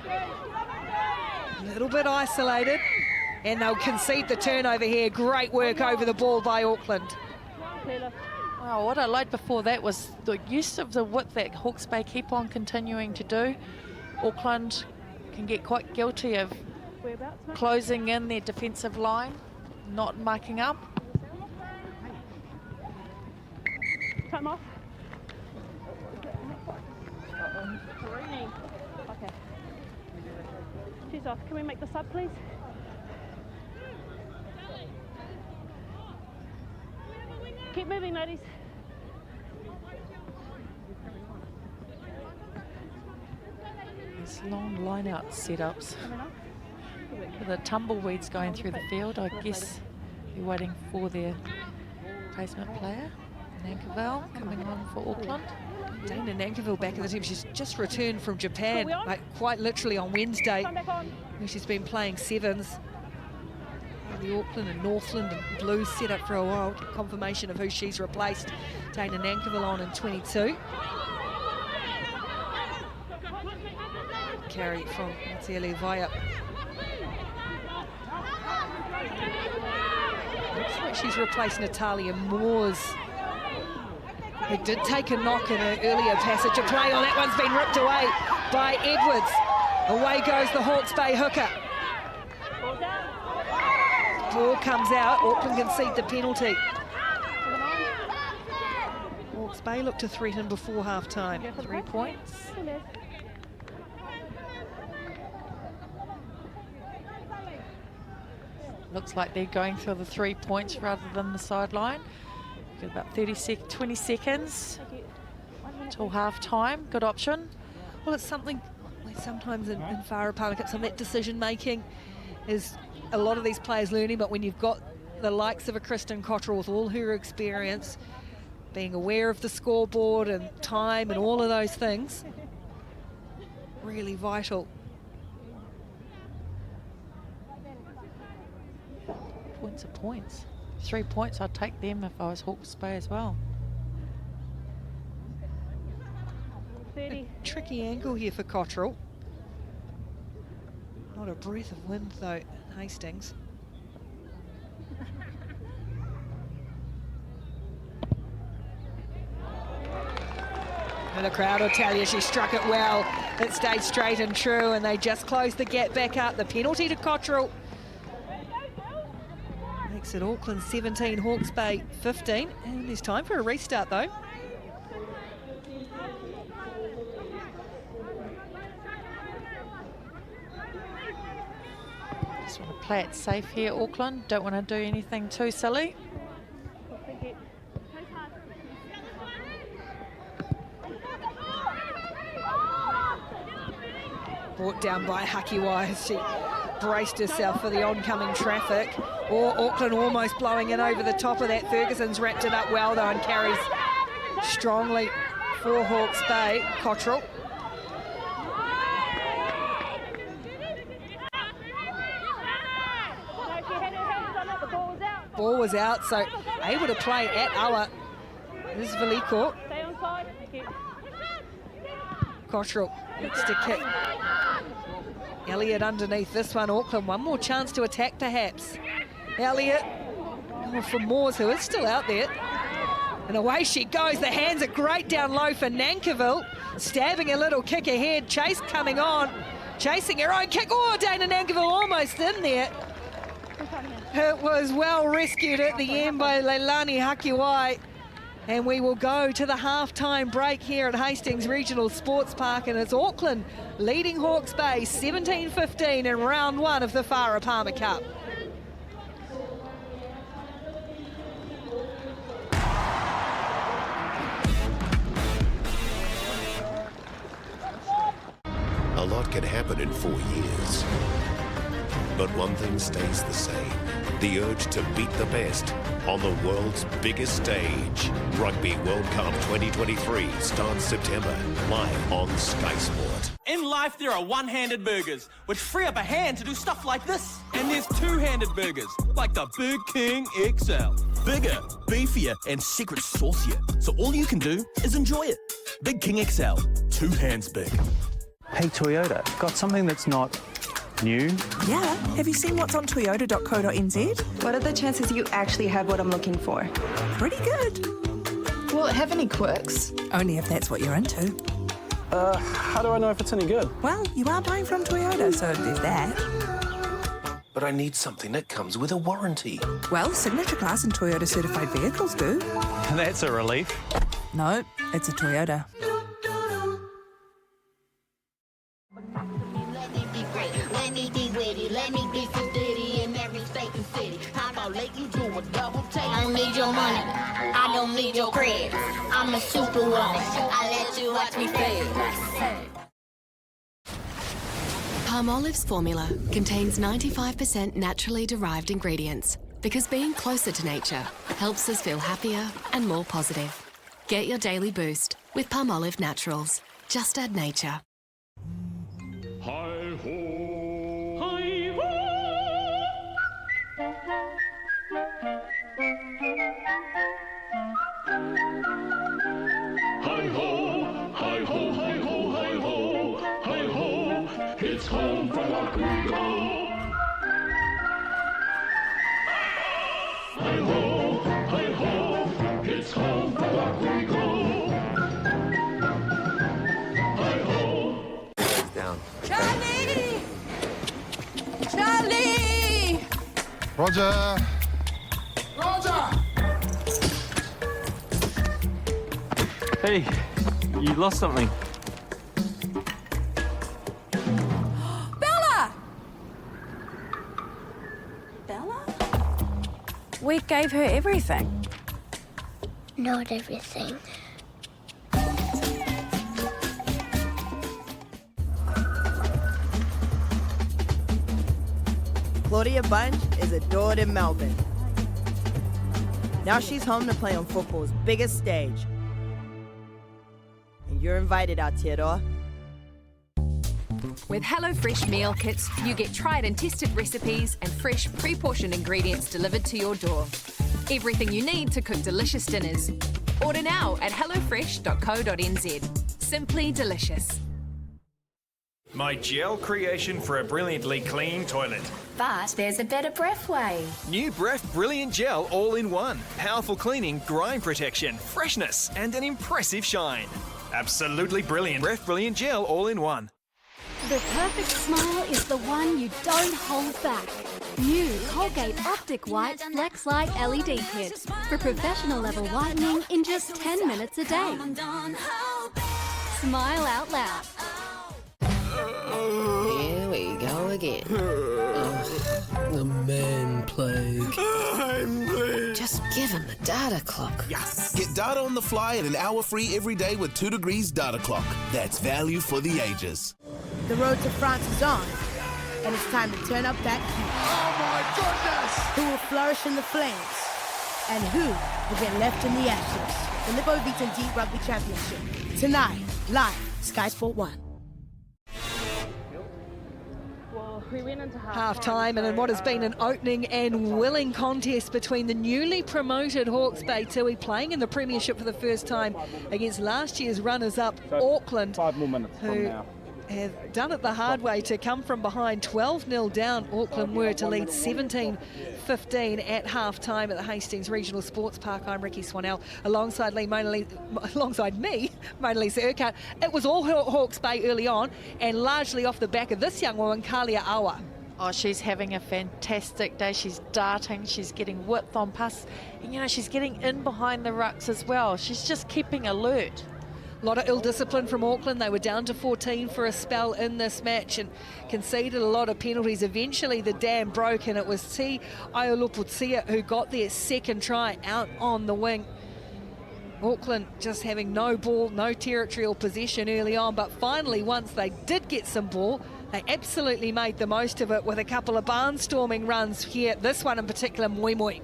a little bit isolated, and they'll concede the turnover here. Great work over the ball by Auckland. Wow, what I liked before that was the use of the width that Hawke's Bay keep on continuing to do. Auckland can get quite guilty of closing in their defensive line, not marking up. Come off. Okay. She's off. Can we make the sub, please? Keep moving, ladies. These long line-out setups. The tumbleweeds going through the field, I guess you're waiting for their placement player. Nankerville coming on for Auckland. Dana Nankerville back in the team. She's just returned from Japan, like quite literally on Wednesday, where she's been playing sevens. The Auckland and Northland and Blues set up for a while. Confirmation of who she's replaced Dana Nankerville on in 22. Carry from Matsiele Vaya. Looks like she's replaced Natalia Moores, who did take a knock in her earlier passage of play. On that one's been ripped away by Edwards. Away goes the Hawke's Bay hooker. Ball comes out. Auckland concede the penalty. Hawke's Bay looked to threaten before half-time. 3 points. Looks like they're going for the 3 points rather than the sideline. Got about 20 seconds till half-time. Good option. Well, it's something like sometimes in Farah Palmer, some of that decision-making is a lot of these players learning, but when you've got the likes of a Kristen Cottrell with all her experience, being aware of the scoreboard and time and all of those things, really vital. Points are points. 3 points, I'd take them if I was Hawke's Bay as well. A tricky angle here for Cottrell. Not a breath of wind though, Hastings. And the crowd will tell you she struck it well. It stayed straight and true, and they just closed the gap back up. The penalty to Cottrell makes it Auckland 17, Hawke's Bay 15. And there's time for a restart though. Just want to play it safe here, Auckland. Don't want to do anything too silly. Brought down by Hakiwai as she braced herself for the oncoming traffic. Or Auckland almost blowing it over the top of that. Ferguson's wrapped it up well though and carries strongly for Hawke's Bay. Cottrell. Ball was out, so able to play at Awa. This is Veliko. Cottrell needs to kick. Elliott underneath this one. Auckland, one more chance to attack perhaps. Elliott, for Moores, who is still out there. And away she goes. The hands are great down low for Nankerville. Stabbing a little kick ahead. Chase coming on. Chasing her own kick. Oh, Dana Nankerville almost in there. It was well rescued at the end by Leilani Hakiwai. And we will go to the half-time break here at Hastings Regional Sports Park, and it's Auckland leading Hawke's Bay 17-15 in round one of the Farah Palmer Cup. A lot can happen in 4 years. But one thing stays the same. The urge to beat the best on the world's biggest stage. Rugby World Cup 2023 starts September, live on Sky Sport. In life, there are one-handed burgers, which free up a hand to do stuff like this. And there's two-handed burgers, like the Big King XL. Bigger, beefier, and secret saucier. So all you can do is enjoy it. Big King XL, 2 hands big. Hey Toyota, got something that's not new? Yeah. Have you seen what's on toyota.co.nz? What are the chances you actually have what I'm looking for? Pretty good. Will it have any quirks? Only if that's what you're into. How do I know if it's any good? Well, you are buying from Toyota, so there's that. But I need something that comes with a warranty. Well, Signature Class and Toyota certified vehicles do. That's a relief. No, it's a Toyota. Let me be so ditty in every state and city. How about let you do a double take? I don't need your money. I don't need your credit. I'm a superwoman. I let you watch me fade. Palmolive's formula contains 95% naturally derived ingredients, Because being closer to nature helps us feel happier and more positive. Get your daily boost with Palmolive Naturals. Just add nature. Hi-ho! Hi-ho! Hi-ho! Hi-ho, hi-ho, hi-ho! Hi-ho! It's home from Rock we go! Hi-ho! Hi-ho! It's home from Rock we go! Hi-ho! Down. Charlie! Charlie! Roger! Roger! Hey, you lost something. Bella! Bella? We gave her everything. Not everything. Claudia Bunch is adored in Melbourne. Now she's home to play on football's biggest stage. And you're invited, Aotearoa. With HelloFresh meal kits, you get tried and tested recipes and fresh, pre-portioned ingredients delivered to your door. Everything you need to cook delicious dinners. Order now at hellofresh.co.nz. Simply delicious. My gel creation for a brilliantly clean toilet. But there's a better breath way. New Bref Brilliant Gel all-in-one. Powerful cleaning, grime protection, freshness, and an impressive shine. Absolutely brilliant. Bref Brilliant Gel all-in-one. The perfect smile is the one you don't hold back. New Colgate Optic White Flex Light LED Kit for professional level whitening in just 10 minutes a day. Smile out loud. Here we go again. The man plague. Just give him the data clock. Yes. Get data on the fly and an hour free every day with 2 Degrees Data Clock. That's value for the ages. The road to France is on, and it's time to turn up that heat. Oh my goodness! Who will flourish in the flames, and who will get left in the ashes? The Lippo Beaton D Rugby Championship. Tonight, live, Sky Sport 1. We went into half-time, and in what has been an opening and willing contest between the newly promoted Hawke's Bay Tui, playing in the Premiership for the first time against last year's runners-up Auckland, 5 more minutes from now. Have done it the hard way to come from behind. 12-0 down, Auckland were to lead 17-15 at half-time at the Hastings Regional Sports Park. I'm Ricky Swanell, alongside me, Mona Lisa Urquhart. It was all Hawke's Bay early on, and largely off the back of this young woman, Kalia Awa. Oh, she's having a fantastic day. She's darting, she's getting width on pass, and you know, she's getting in behind the rucks as well. She's just keeping alert. A lot of ill discipline from Auckland. They were down to 14 for a spell in this match and conceded a lot of penalties. Eventually the dam broke, and it was T. Ioluputia who got their second try out on the wing. Auckland just having no ball, no territorial possession early on, but finally once they did get some ball, they absolutely made the most of it with a couple of barnstorming runs here. This one in particular, Moi Moi.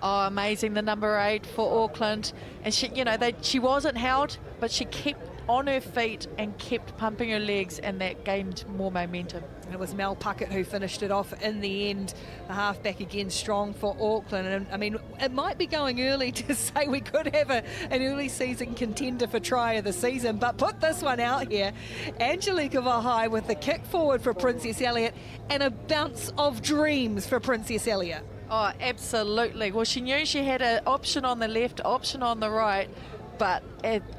Oh, amazing, the number 8 for Auckland. And she, you know, she wasn't held, but she kept on her feet and kept pumping her legs, and that gained more momentum. It was Mel Puckett who finished it off in the end. The halfback again strong for Auckland. And I mean, it might be going early to say we could have an early season contender for try of the season, but put this one out here. Angelica Vahai with the kick forward for Princess Elliot, and a bounce of dreams for Princess Elliot. Oh, absolutely. Well, she knew she had an option on the left, option on the right, but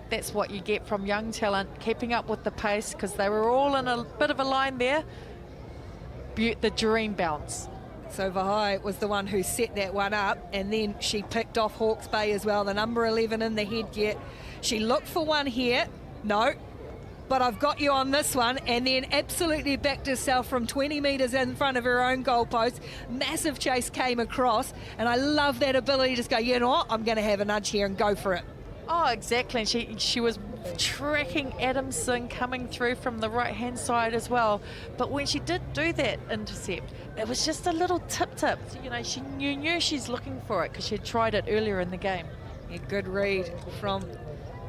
that's what you get from young talent, keeping up with the pace, because they were all in a bit of a line there. The dream bounce. So Vahai was the one who set that one up, and then she picked off Hawke's Bay as well, the number 11 in the headgear. She looked for one here. No. But I've got you on this one, and then absolutely backed herself from 20 metres in front of her own goalpost. Massive chase came across, and I love that ability to just go, you know what, I'm going to have a nudge here and go for it. Oh, exactly. And she was tracking Adamson coming through from the right-hand side as well. But when she did do that intercept, it was just a little tip-tip. So, you know, she knew she's looking for it because she had tried it earlier in the game. A good read from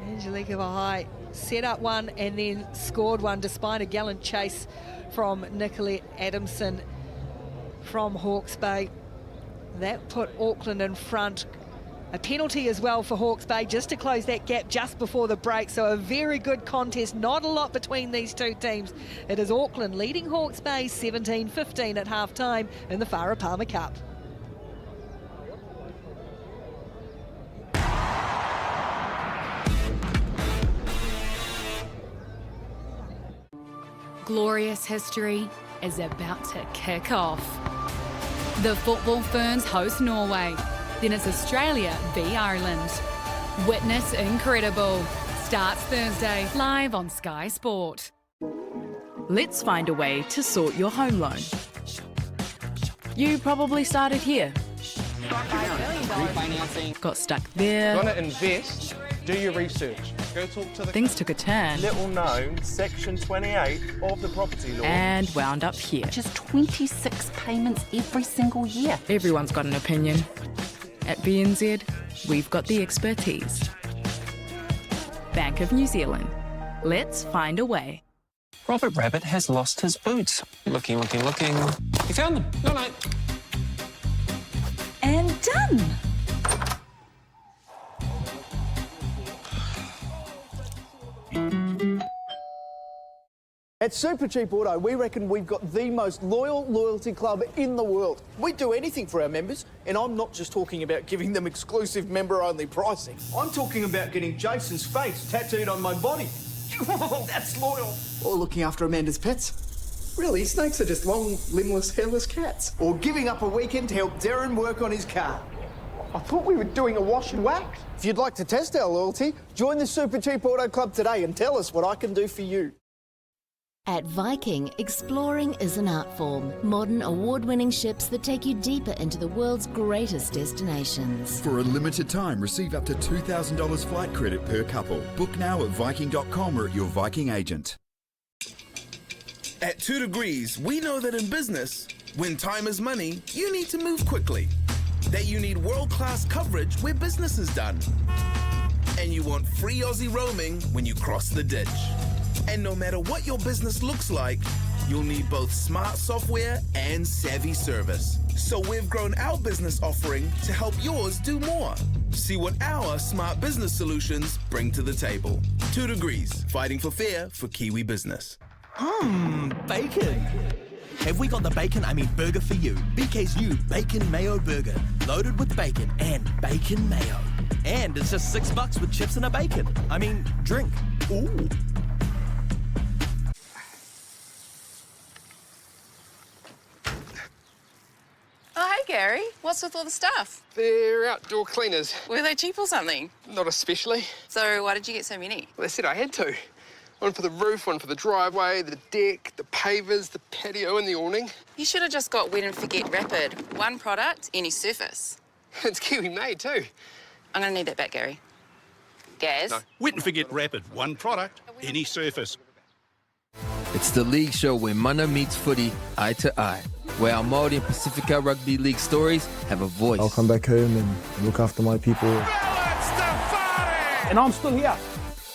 Angelica Vahai. Set up one and then scored one despite a gallant chase from Nicolette Adamson from Hawke's Bay. That put Auckland in front. A penalty as well for Hawke's Bay just to close that gap just before the break. So a very good contest, not a lot between these two teams. It is Auckland leading Hawke's Bay 17-15 at half-time in the Farah Palmer Cup. Glorious history is about to kick off. The Football Ferns host Norway. Then it's Australia v Ireland. Witness incredible. Starts Thursday, live on Sky Sport. Let's find a way to sort your home loan. You probably started here. Got stuck there. Want to invest? Do your research. Go talk to the... Things took a turn. Little known Section 28 of the property law. And wound up here. Just 26 payments every single year. Everyone's got an opinion. At BNZ, we've got the expertise. Bank of New Zealand. Let's find a way. Robert Rabbit has lost his boots. Looking. He found them. No. And done. At Super Cheap Auto, we reckon we've got the most loyal loyalty club in the world. We do anything for our members, and I'm not just talking about giving them exclusive member-only pricing. I'm talking about getting Jason's face tattooed on my body. That's loyal. Or looking after Amanda's pets. Really, snakes are just long, limbless, hairless cats. Or giving up a weekend to help Darren work on his car. I thought we were doing a wash and wax. If you'd like to test our loyalty, join the Super Cheap Auto Club today and tell us what I can do for you. At Viking, exploring is an art form. Modern, award-winning ships that take you deeper into the world's greatest destinations. For a limited time, receive up to $2,000 flight credit per couple. Book now at Viking.com or at your Viking agent. At 2 Degrees, we know that in business, when time is money, you need to move quickly. That you need world-class coverage where business is done. And you want free Aussie roaming when you cross the ditch. And no matter what your business looks like, you'll need both smart software and savvy service. So we've grown our business offering to help yours do more. See what our smart business solutions bring to the table. 2 Degrees, fighting for fair for Kiwi business. Bacon. Have we got the bacon, burger for you? BK's new Bacon Mayo Burger. Loaded with bacon and bacon mayo. And it's just $6 with chips and a bacon. Drink. Ooh. Oh, hey, Gary. What's with all the stuff? They're outdoor cleaners. Were they cheap or something? Not especially. So why did you get so many? Well, they said I had to. One for the roof, one for the driveway, the deck, the pavers, the patio and the awning. You should have just got Wet and Forget Rapid. One product, any surface. It's Kiwi made too. I'm going to need that back, Gary. Gaz? No. Wet and Forget Rapid. One product, any surface. It's the league show where mana meets footy eye to eye, where our Māori and Pacifica Rugby League stories have a voice. I'll come back home and look after my people. And I'm still here.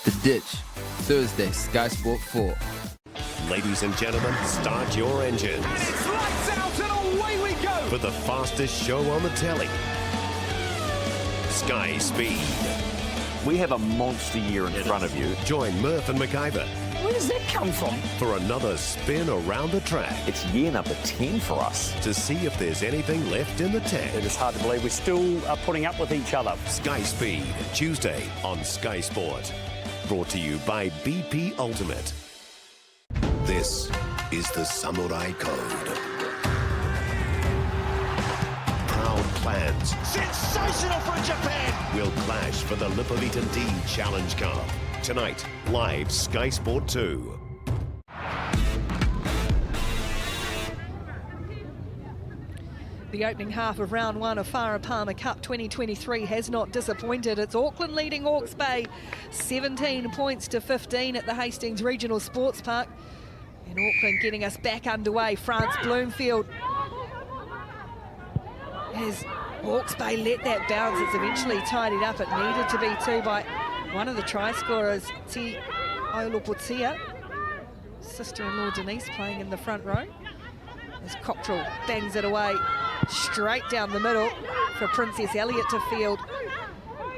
The Ditch, Thursday, Sky Sport 4. Ladies and gentlemen, start your engines. It's lights out and away we go! For the fastest show on the telly. Sky Speed. We have a monster year in front of you. Join Murph and McIver. Where does that come from? For another spin around the track. It's year number 10 for us. To see if there's anything left in the tank. It is hard to believe we're still putting up with each other. Sky Speed, Tuesday on Sky Sport. Brought to you by BP Ultimate. This is the Samurai Code. Proud clans. Sensational for Japan! Will clash for the Lipovitan D Challenge Cup. Tonight, live Sky Sport 2. The opening half of round one of Farah Palmer Cup 2023 has not disappointed. It's Auckland leading Hawke's Bay 17 points to 15 at the Hastings Regional Sports Park. And Auckland getting us back underway. France Bloomfield. As Hawke's Bay let that bounce, it's eventually tidied up. It needed to be too by one of the try scorers, Te Olopotia. Sister-in-law Denise playing in the front row. As Cockrell bangs it away straight down the middle for Princess Elliott to field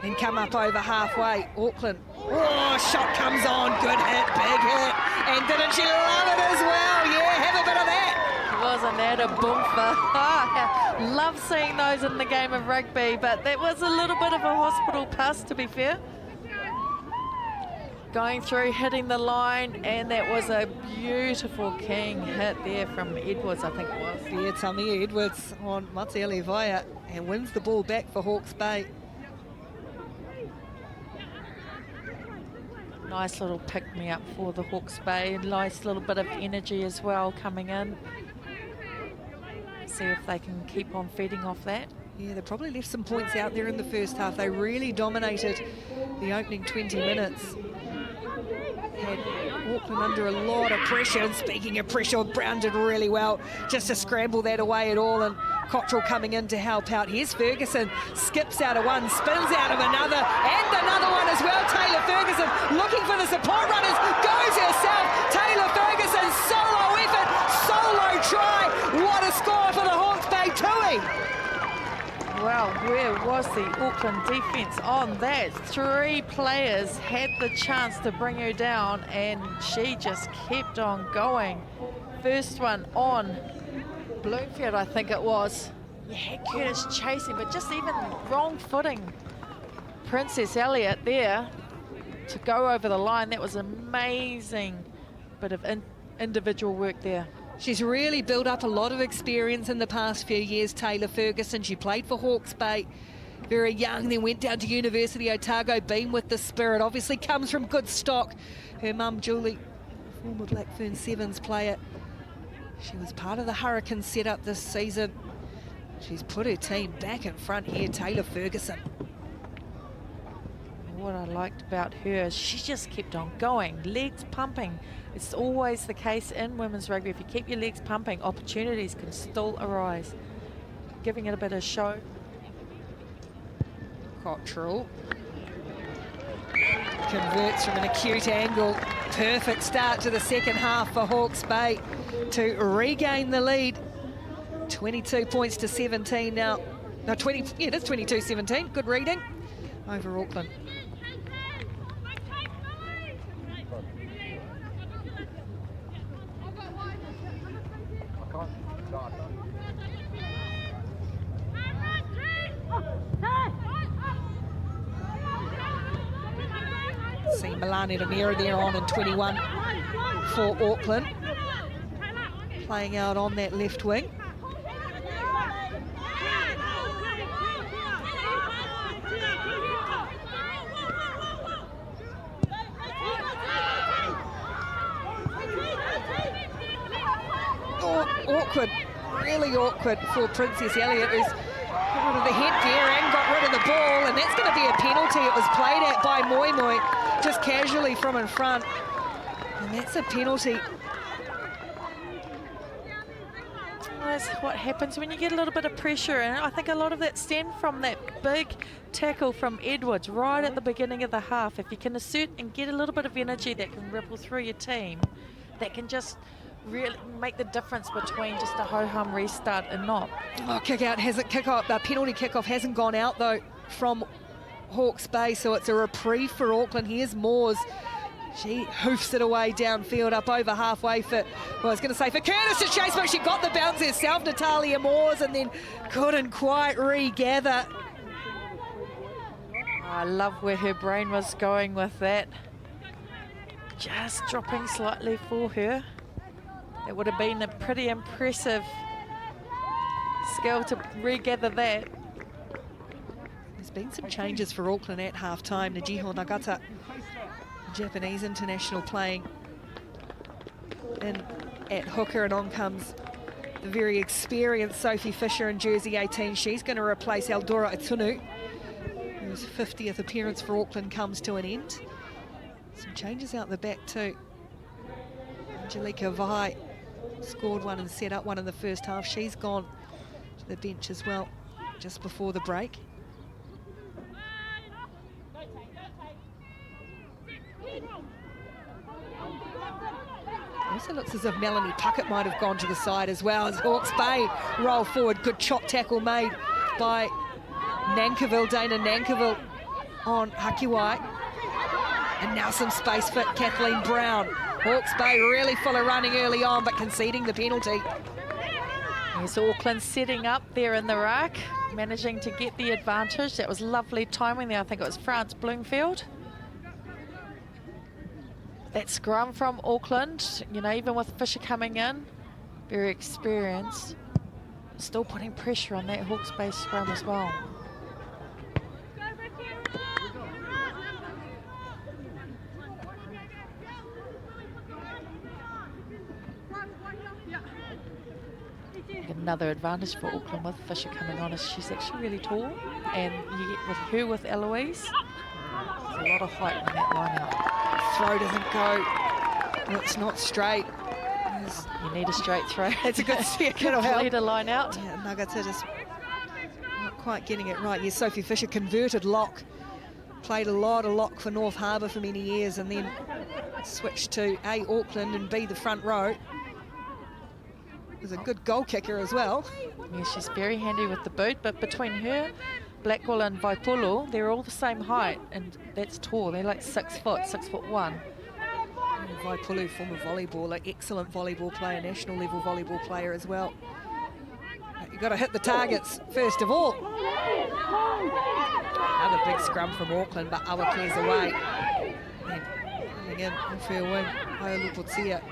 and come up over halfway. Auckland, oh, shot comes on, good hit, big hit, and didn't she love it as well? Yeah, have a bit of that. Wasn't that a boomper? Love seeing those in the game of rugby, but that was a little bit of a hospital pass, to be fair. Going through, hitting the line, and that was a beautiful king hit there from Edwards, I think it was. Yeah, Tommy Edwards on Matele Vaya and wins the ball back for Hawke's Bay. Nice little pick-me-up for the Hawke's Bay. Nice little bit of energy as well coming in. See if they can keep on feeding off that. Yeah, they probably left some points out there in the first half. They really dominated the opening 20 minutes. Had Auckland under a lot of pressure, and speaking of pressure, Brown did really well just to scramble that away at all, and Cottrell coming in to help out. Here's Ferguson, skips out of one, spins out of another, and another one as well. Taylor Ferguson looking for the support runners, goes herself. Taylor Ferguson, solo effort, solo try. What a score for the Hawke's Bay Tui. Well, where was the Auckland defence on that? 3 players had the chance to bring her down, and she just kept on going. First one on Bloomfield, I think it was. You had Curtis chasing, but just even wrong footing. Princess Elliott there to go over the line. That was amazing bit of individual work there. She's really built up a lot of experience in the past few years, Taylor Ferguson. She played for Hawke's Bay very young, then went down to University Otago, been with the Spirit, obviously comes from good stock. Her mum, Julie, former Blackfern Sevens player, she was part of the Hurricane setup this season. She's put her team back in front here, Taylor Ferguson. What I liked about her is she just kept on going, legs pumping. It's always the case in women's rugby. If you keep your legs pumping, opportunities can still arise. Giving it a bit of show. Cottrell converts from an acute angle. Perfect start to the second half for Hawke's Bay to regain the lead. 22 points to 17 now. No, 20, yeah, that's 22-17. Good reading over Auckland. See Milani Demira there on in 21 for Auckland. Playing out on that left wing. Oh, awkward, really awkward for Princess Elliott, who's got rid of the headgear and got rid of the ball, and that's going to be a penalty. It was played at by Moi Moi, just casually from in front, and that's a penalty. That's what happens when you get a little bit of pressure, and I think a lot of that stemmed from that big tackle from Edwards right at the beginning of the half. If you can assert and get a little bit of energy that can ripple through your team, that can just really make the difference between just a ho-hum restart and not. Oh, kick out hasn't the penalty kickoff hasn't gone out though from Hawke's Bay, so it's a reprieve for Auckland. Here's Moores. She hoofs it away downfield up over halfway for, well, I was going to say for Curtis to chase, but she got the bounce herself, Natalia Moores, and then couldn't quite regather. I love where her brain was going with that. Just dropping slightly for her. It would have been a pretty impressive skill to regather that. There's been some changes for Auckland at half-time. Najiho Nagata, Japanese international, playing in at hooker, and on comes the very experienced Sophie Fisher in jersey 18. She's going to replace Eldora Atunu, whose 50th appearance for Auckland comes to an end. Some changes out the back too. Angelica Vai scored one and set up one in the first half. She's gone to the bench as well just before the break. Also looks as if Melanie Puckett might have gone to the side as well as Hawke's Bay roll forward. Good chop tackle made by Nankivell, Dana Nankivell on Hakiwai. And now some space for Kathleen Brown. Hawke's Bay really full of running early on, but conceding the penalty. Here's Auckland setting up there in the ruck, managing to get the advantage. That was lovely timing there. I think it was France Bloomfield. That scrum from Auckland, you know, even with Fisher coming in, very experienced, still putting pressure on that Hawke's Bay scrum as well. Another advantage for Auckland with Fisher coming on is she's actually really tall, and you get with her with Eloise, there's a lot of height in that line out. Throw doesn't go. No, it's not straight. You need a straight throw. It's a good second. Complete a line out. Yeah, Nuggets are just not quite getting it right. Yes, Sophie Fisher converted lock. Played a lot of lock for North Harbour for many years and then switched to A, Auckland, and B, the front row. Was a good goal kicker as well. Yeah, she's very handy with the boot, but between her, Blackwell and Vaipulu, they're all the same height, and that's tall. They're like 6 foot, 6'1". Vaipulu, former volleyballer, excellent volleyball player, national level volleyball player as well. But you've got to hit the targets first of all. Another big scrum from Auckland, but Awa clears away. And coming in off her wing, Haolupotia.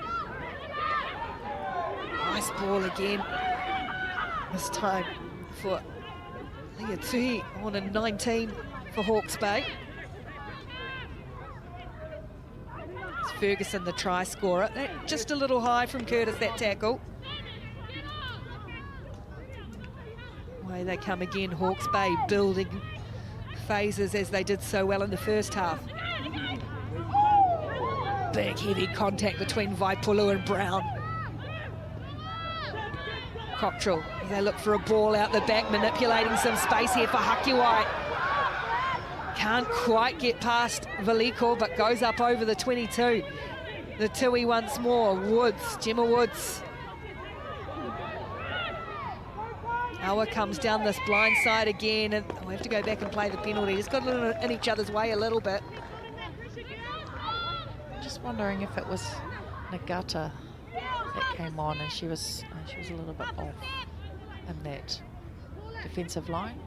Nice ball again. This time for Leah Tuhi on a 19 for Hawke's Bay. It's Ferguson, the try scorer. Just a little high from Curtis, that tackle. Away they come again, Hawke's Bay building phases as they did so well in the first half. Big heavy contact between Vaipulu and Brown. Cottrell, they look for a ball out the back, manipulating some space here for Hakiwai. Can't quite get past Valiko, but goes up over the 22. The Tui once more, Woods, Gemma Woods. Awa comes down this blind side again, and we have to go back and play the penalty. Just got in each other's way a little bit. Just wondering if it was Nagata that came on, and she was a little bit off in that defensive line.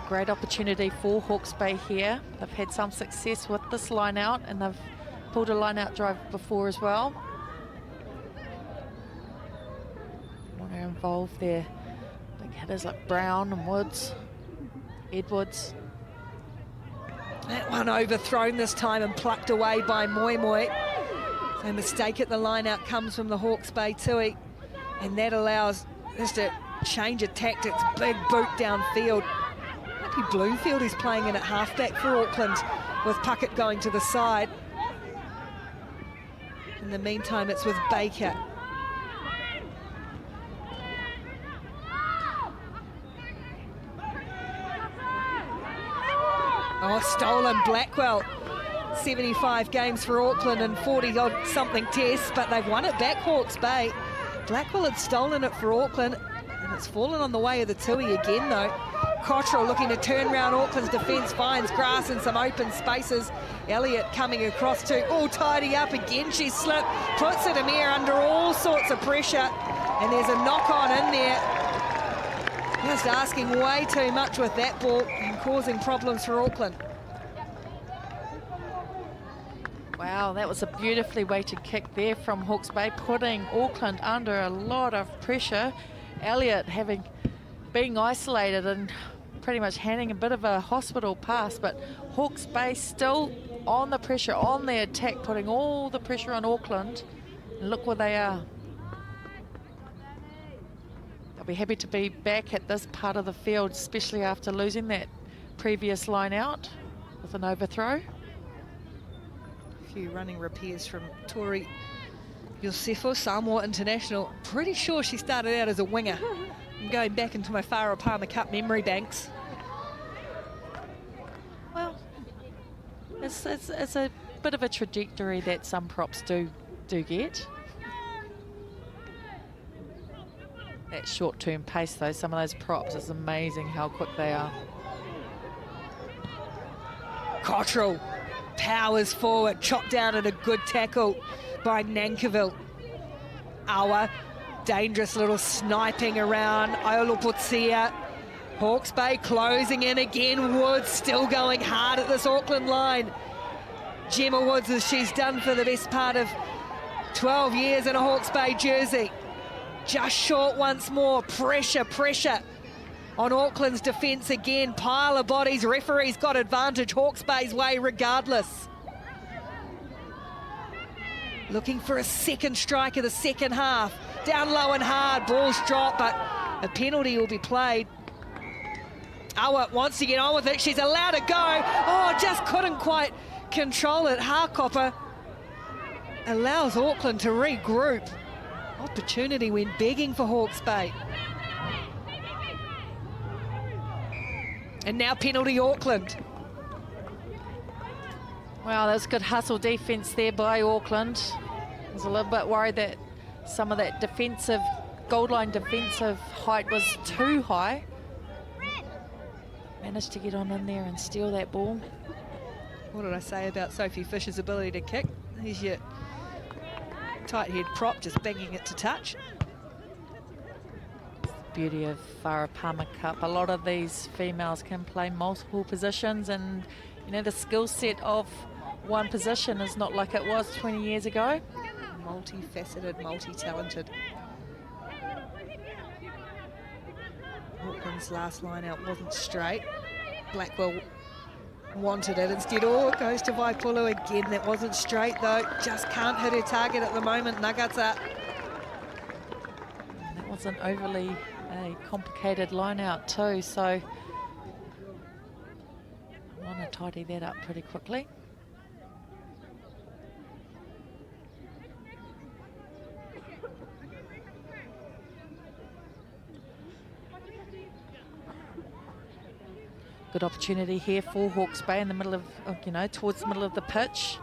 Great opportunity for Hawke's Bay here. They've had some success with this line out, and they've pulled a line out drive before as well. Want to involve their big hitters like Brown and Woods, Edwards. That one overthrown this time and plucked away by Moi Moi. So mistake at the line out comes from the Hawke's Bay Tui, and that allows just a change of tactics. Big boot downfield. Bloomfield is playing in at halfback for Auckland with Puckett going to the side. In the meantime, it's with Baker. Oh, stolen Blackwell. 75 games for Auckland and 40-odd something tests, but they've won it back, Hawke's Bay. Blackwell had stolen it for Auckland, and it's fallen on the way of the Tui again, though. Cottrell looking to turn round Auckland's defence, finds grass in some open spaces. Elliott coming across to all tidy up again. She slipped, puts it Amir under all sorts of pressure, and there's a knock-on in there. Just asking way too much with that ball and causing problems for Auckland. Wow, that was a beautifully weighted kick there from Hawke's Bay, putting Auckland under a lot of pressure. Elliott being isolated and pretty much handing a bit of a hospital pass, but Hawke's Bay still on the pressure, on the attack, putting all the pressure on Auckland. And look where they are. They'll be happy to be back at this part of the field, especially after losing that previous line out with an overthrow. A few running repairs from Tori Yosefo, Samoa international. Pretty sure she started out as a winger. I'm going back into my Farah Palmer Cup memory banks. Well, it's a bit of a trajectory that some props do get. That short-term pace, though, some of those props, is amazing how quick they are. Cottrell powers forward, chopped down at a good tackle by Nankiville. Awa, dangerous little sniping around Aiolopotia. Hawke's Bay closing in again. Woods still going hard at this Auckland line. Gemma Woods, as she's done for the best part of 12 years in a Hawke's Bay jersey. Just short once more. Pressure on Auckland's defence again. Pile of bodies. Referee's got advantage Hawke's Bay's way regardless. Looking for a second strike of the second half. Down low and hard. Ball's dropped, but a penalty will be played. Awa wants to get on with it. She's allowed to go. Oh, just couldn't quite control it. Harkopper allows Auckland to regroup. Opportunity when begging for Hawke's Bay. And now penalty Auckland. Wow, that's good hustle defence there by Auckland. I was a little bit worried that some of that defensive, goal line defensive height was too high. Managed to get on in there and steal that ball. What did I say about Sophie Fisher's ability to kick? Here's your tight head prop, just banging it to touch. Beauty of Farah Palmer Cup. A lot of these females can play multiple positions, and you know, the skill set of one position is not like it was 20 years ago. Multifaceted, multi-talented. Auckland's last line out wasn't straight. Blackwell wanted it instead. Oh, it goes to Vaipulu again. That wasn't straight though. Just can't hit her target at the moment. Nagata. That wasn't overly a complicated line out too, so I want to tidy that up pretty quickly. Good opportunity here for Hawke's Bay in the middle of, you know, towards the middle of the pitch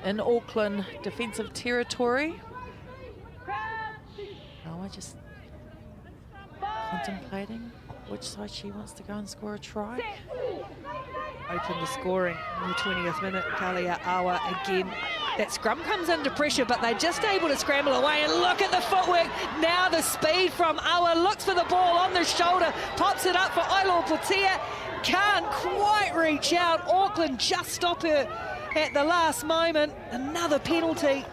in Auckland defensive territory. Noah just contemplating which side she wants to go and score a try. Open the scoring in the 20th minute. Kalia Awa again. That scrum comes under pressure, but they're just able to scramble away. And look at the footwork. Now the speed from Awa. Looks for the ball on the shoulder. Pops it up for Aiolopotia. Can't quite reach out. Auckland just stop her at the last moment. Another penalty.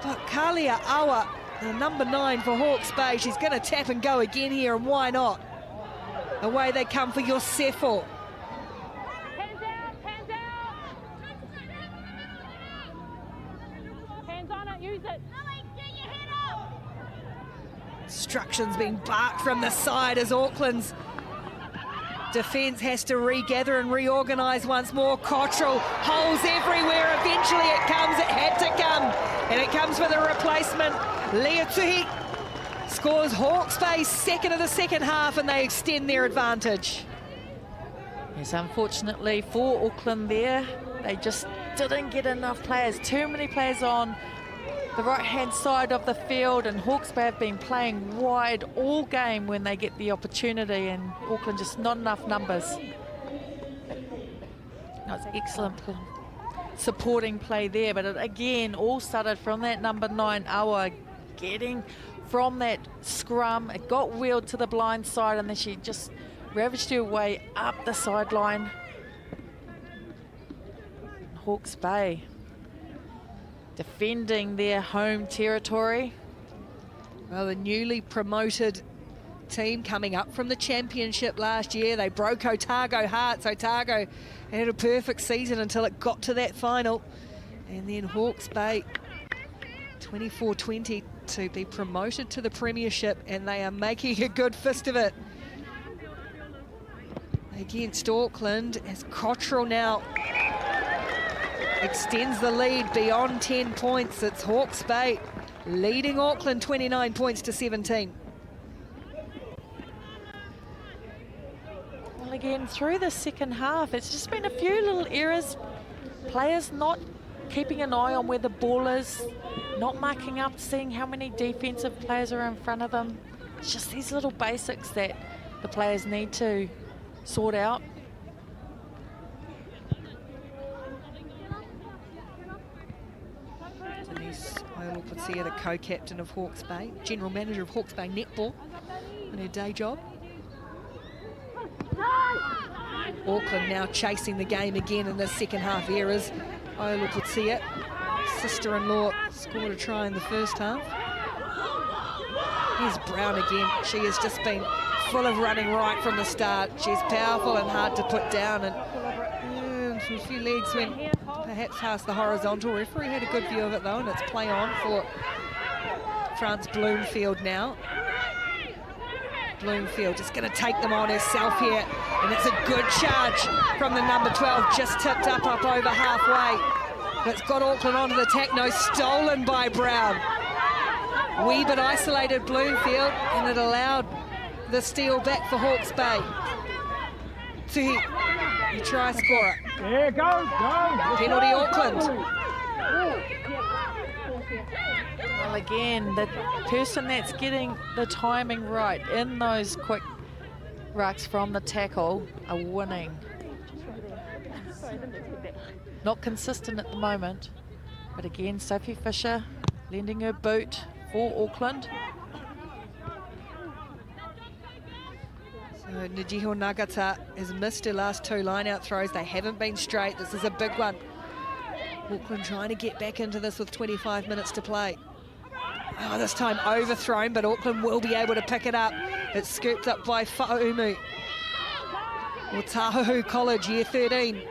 But Kalia Awa, the number 9 for Hawke's Bay, she's going to tap and go again here, and why not? Away they come for Yosefo. Instructions being barked from the side as Auckland's defence has to regather and reorganise once more. Cottrell, holes everywhere. Eventually it comes. It had to come. And it comes for the replacement. Leatuhi scores Hawke's Bay second of the second half, and they extend their advantage. Yes, unfortunately for Auckland there, they just didn't get enough players. Too many players on the right-hand side of the field, and Hawke's Bay have been playing wide all game when they get the opportunity, and Auckland just not enough numbers. That's excellent supporting play there, but it, again, all started from that number 9, Awa, getting from that scrum. It got wheeled to the blind side, and then she just ravaged her way up the sideline. Hawke's Bay defending their home territory. Well, the newly promoted team coming up from the championship last year. They broke Otago hearts. Otago had a perfect season until it got to that final. And then Hawke's Bay 24-20 to be promoted to the premiership, and they are making a good fist of it against Auckland as Cottrell now extends the lead beyond 10 points. It's Hawke's Bay leading Auckland 29 points to 17. Well, again, through the second half, it's just been a few little errors. Players not keeping an eye on where the ball is, not marking up, seeing how many defensive players are in front of them. It's just these little basics that the players need to sort out. Denise Oiloputia, the co-captain of Hawke's Bay, general manager of Hawke's Bay Netball in her day job. Auckland now chasing the game again in the second half errors. Oiloputia, sister-in-law, scored a try in the first half. Here's Brown again. She has just been full of running right from the start. She's powerful and hard to put down, and a few legs went perhaps past the horizontal. Referee had a good view of it though, and it's play on for France Bloomfield now. Bloomfield just going to take them on herself here, and it's a good charge from the number 12, just tipped up over halfway. That's got Auckland onto the attack. No, stolen by Brown. Wee bit isolated Bloomfield, and it allowed the steal back for Hawke's Bay. Tuhi, the try scorer. There goes, go. Penalty Auckland. Well, again, the person that's getting the timing right in those quick rucks from the tackle are winning. Not consistent at the moment, but again, Sophie Fisher lending her boot for Auckland. So Najiho Nagata has missed her last two line-out throws. They haven't been straight. This is a big one. Auckland trying to get back into this with 25 minutes to play. Oh, this time overthrown, but Auckland will be able to pick it up. It's scooped up by Fa'aumu. Otahu College, year 13.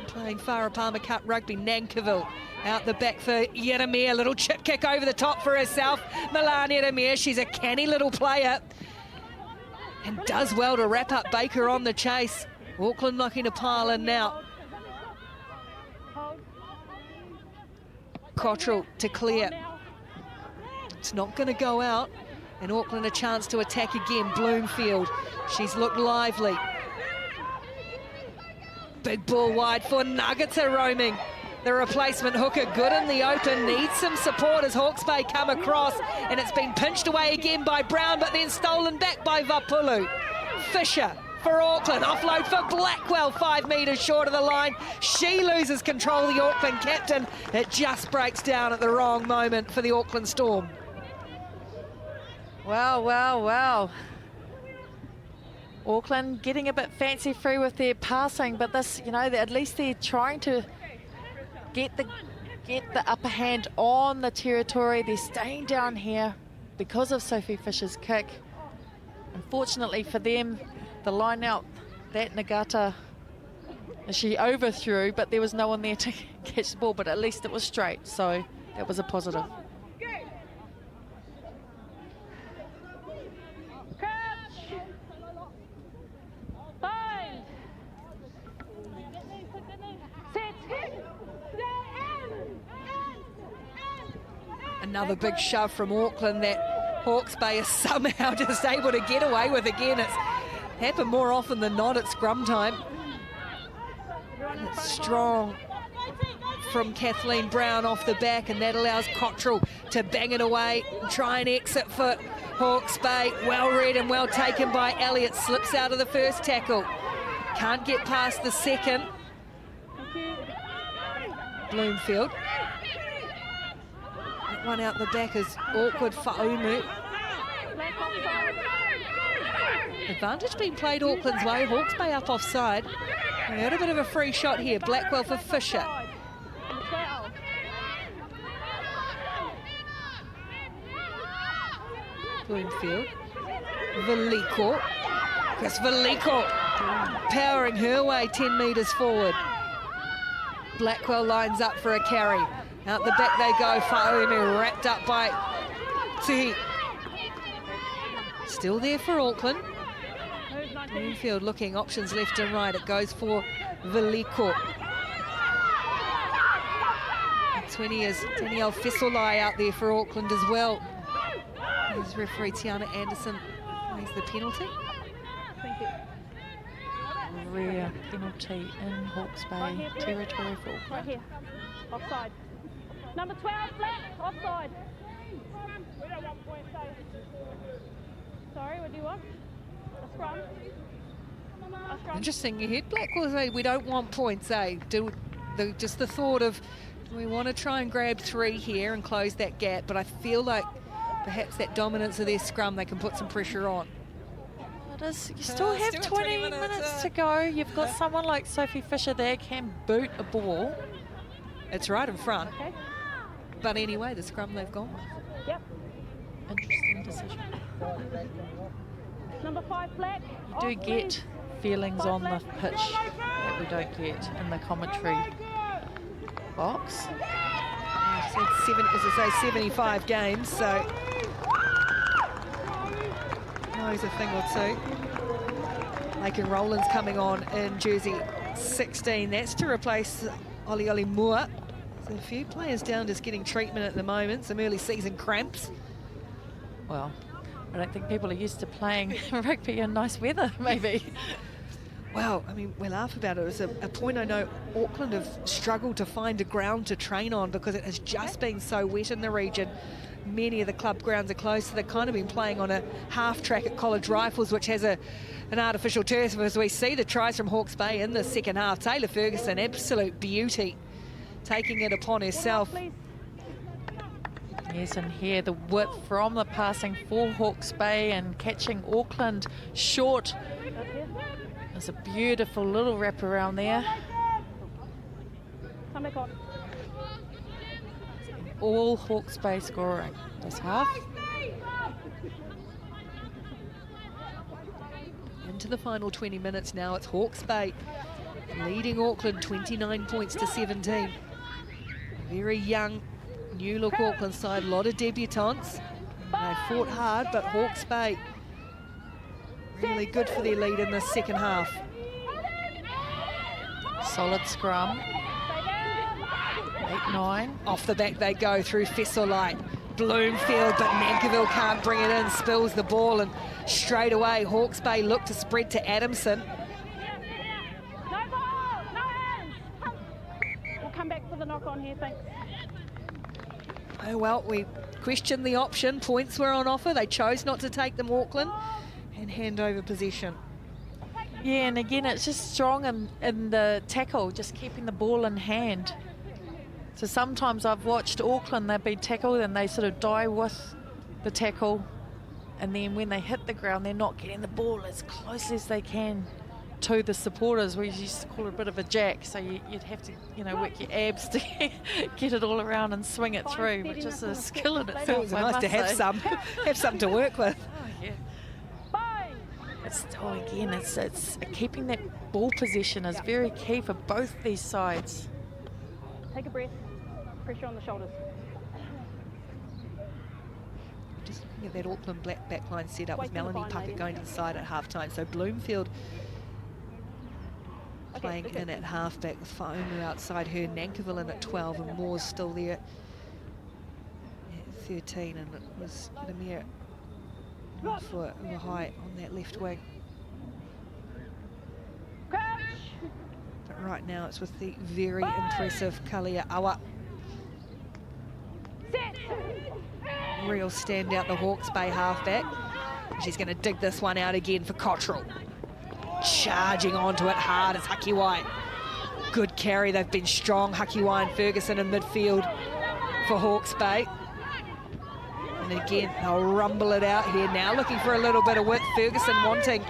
Playing Farah Palmer Cup rugby. Nankiville out the back for Yeremia. Little chip kick over the top for herself. Milan Yeremia, she's a canny little player. And does well to wrap up Baker on the chase. Auckland looking to pile in now. Cottrell to clear. It's not going to go out, and Auckland a chance to attack again. Bloomfield, she's looked lively. Big ball wide for Nagata roaming. The replacement hooker good in the open, needs some support as Hawke's Bay come across, and it's been pinched away again by Brown, but then stolen back by Vapulu. Fisher for Auckland, offload for Blackwell, 5 metres short of the line. She loses control of the Auckland captain. It just breaks down at the wrong moment for the Auckland Storm. Wow, wow, wow. Auckland getting a bit fancy free with their passing, but this, you know, at least they're trying to get the upper hand on the territory. They're staying down here because of Sophie Fisher's kick. Unfortunately for them, the line out, that Nagata, she overthrew, but there was no one there to catch the ball, but at least it was straight, so that was a positive. Another big shove from Auckland that Hawke's Bay is somehow just able to get away with again. It's happened more often than not at scrum time. And it's strong from Kathleen Brown off the back, and that allows Cottrell to bang it away and try and exit for Hawke's Bay. Well read and well taken by Elliott. Slips out of the first tackle. Can't get past the second. Bloomfield. That one out the back is awkward for Omu. Advantage being played Auckland's way. Hawke's Bay up offside. We had a bit of a free shot here. Blackwell for Fisher. Bloomfield. Veliko. Chris Veliko powering her way 10 metres forward. Blackwell lines up for a carry. Out the back they go. Fa'aumi wrapped up by Tuhi. Still there for Auckland. Bloomfield looking options left and right. It goes for Veliko. 20 is Danielle Fessolai out there for Auckland as well. As referee Tiana Anderson plays the penalty. Rare penalty in Hawke's Bay territory for Auckland. Right here, offside. Number 12, flat, offside. Sorry, what do you want? A scrum? A scrum. Interesting, you hit Blackwell say we don't want points, eh? Just the thought of we want to try and grab 3 here and close that gap, but I feel like perhaps that dominance of their scrum, they can put some pressure on. It is, you still have 20 minutes to go. You've got someone like Sophie Fisher there can boot a ball. It's right in front. Okay. But anyway, the scrum they've gone. Yep. Interesting decision. Number 5, flat. You do get feelings on the pitch that we don't get in the commentary box. I said 75 games, so knows a thing or two. Laken Rowland's coming on in jersey 16. That's to replace Oli Moore. There's a few players down just getting treatment at the moment, some early season cramps. Well, I don't think people are used to playing rugby in nice weather, maybe. Well, I mean, we laugh about it. It's a point I know Auckland have struggled to find a ground to train on because it has just been so wet in the region. Many of the club grounds are closed, so they've kind of been playing on a half track at College Rifles, which has an artificial turf. As we see the tries from Hawke's Bay in the second half, Taylor Ferguson, absolute beauty, taking it upon herself. Yes, and here the width from the passing for Hawke's Bay and catching Auckland short. There's a beautiful little wrap around there. Come back on. All Hawke's Bay scoring this half. Into the final 20 minutes now. It's Hawke's Bay leading Auckland 29 points to 17. Very young, new look Auckland side, a lot of debutantes. They fought hard, but Hawke's Bay really good for their lead in the second half. Solid scrum. 8-9. Off the back they go through Fessolai. Bloomfield, but Nankivell can't bring it in, spills the ball, and straight away Hawke's Bay look to spread to Adamson. No ball, no hands. We'll come back for the knock on here, thanks. Oh well, we questioned the option. Points were on offer. They chose not to take them, Auckland, and hand over possession. Yeah, and again, it's just strong in the tackle, just keeping the ball in hand. So sometimes I've watched Auckland, they've been tackled and they sort of die with the tackle, and then when they hit the ground, they're not getting the ball as close as they can to the supporters. We used to call it a bit of a jack, so you'd have to, work your abs to get it all around and swing it through, which is a skill in itself. It's nice to have something to work with. Oh, yeah. It's still, again, it's keeping that ball possession is very key for both these sides. Take a breath. Pressure on the shoulders. Just looking at that Auckland black backline set up with Melanie Puckett going to the side at half-time. So Bloomfield playing in at half-back with Fa'aumi outside her, Nankivell in at 12, and Moore's still there at 13, and it was Namir for high on that left wing. But right now it's with the very impressive Kalia Awa. Real standout, the Hawke's Bay halfback. She's going to dig this one out again for Cottrell. Charging onto it hard as Hakiwai. Good carry, they've been strong. Hakiwai and Ferguson in midfield for Hawke's Bay. And again, they'll rumble it out here now, looking for a little bit of width. Ferguson wanting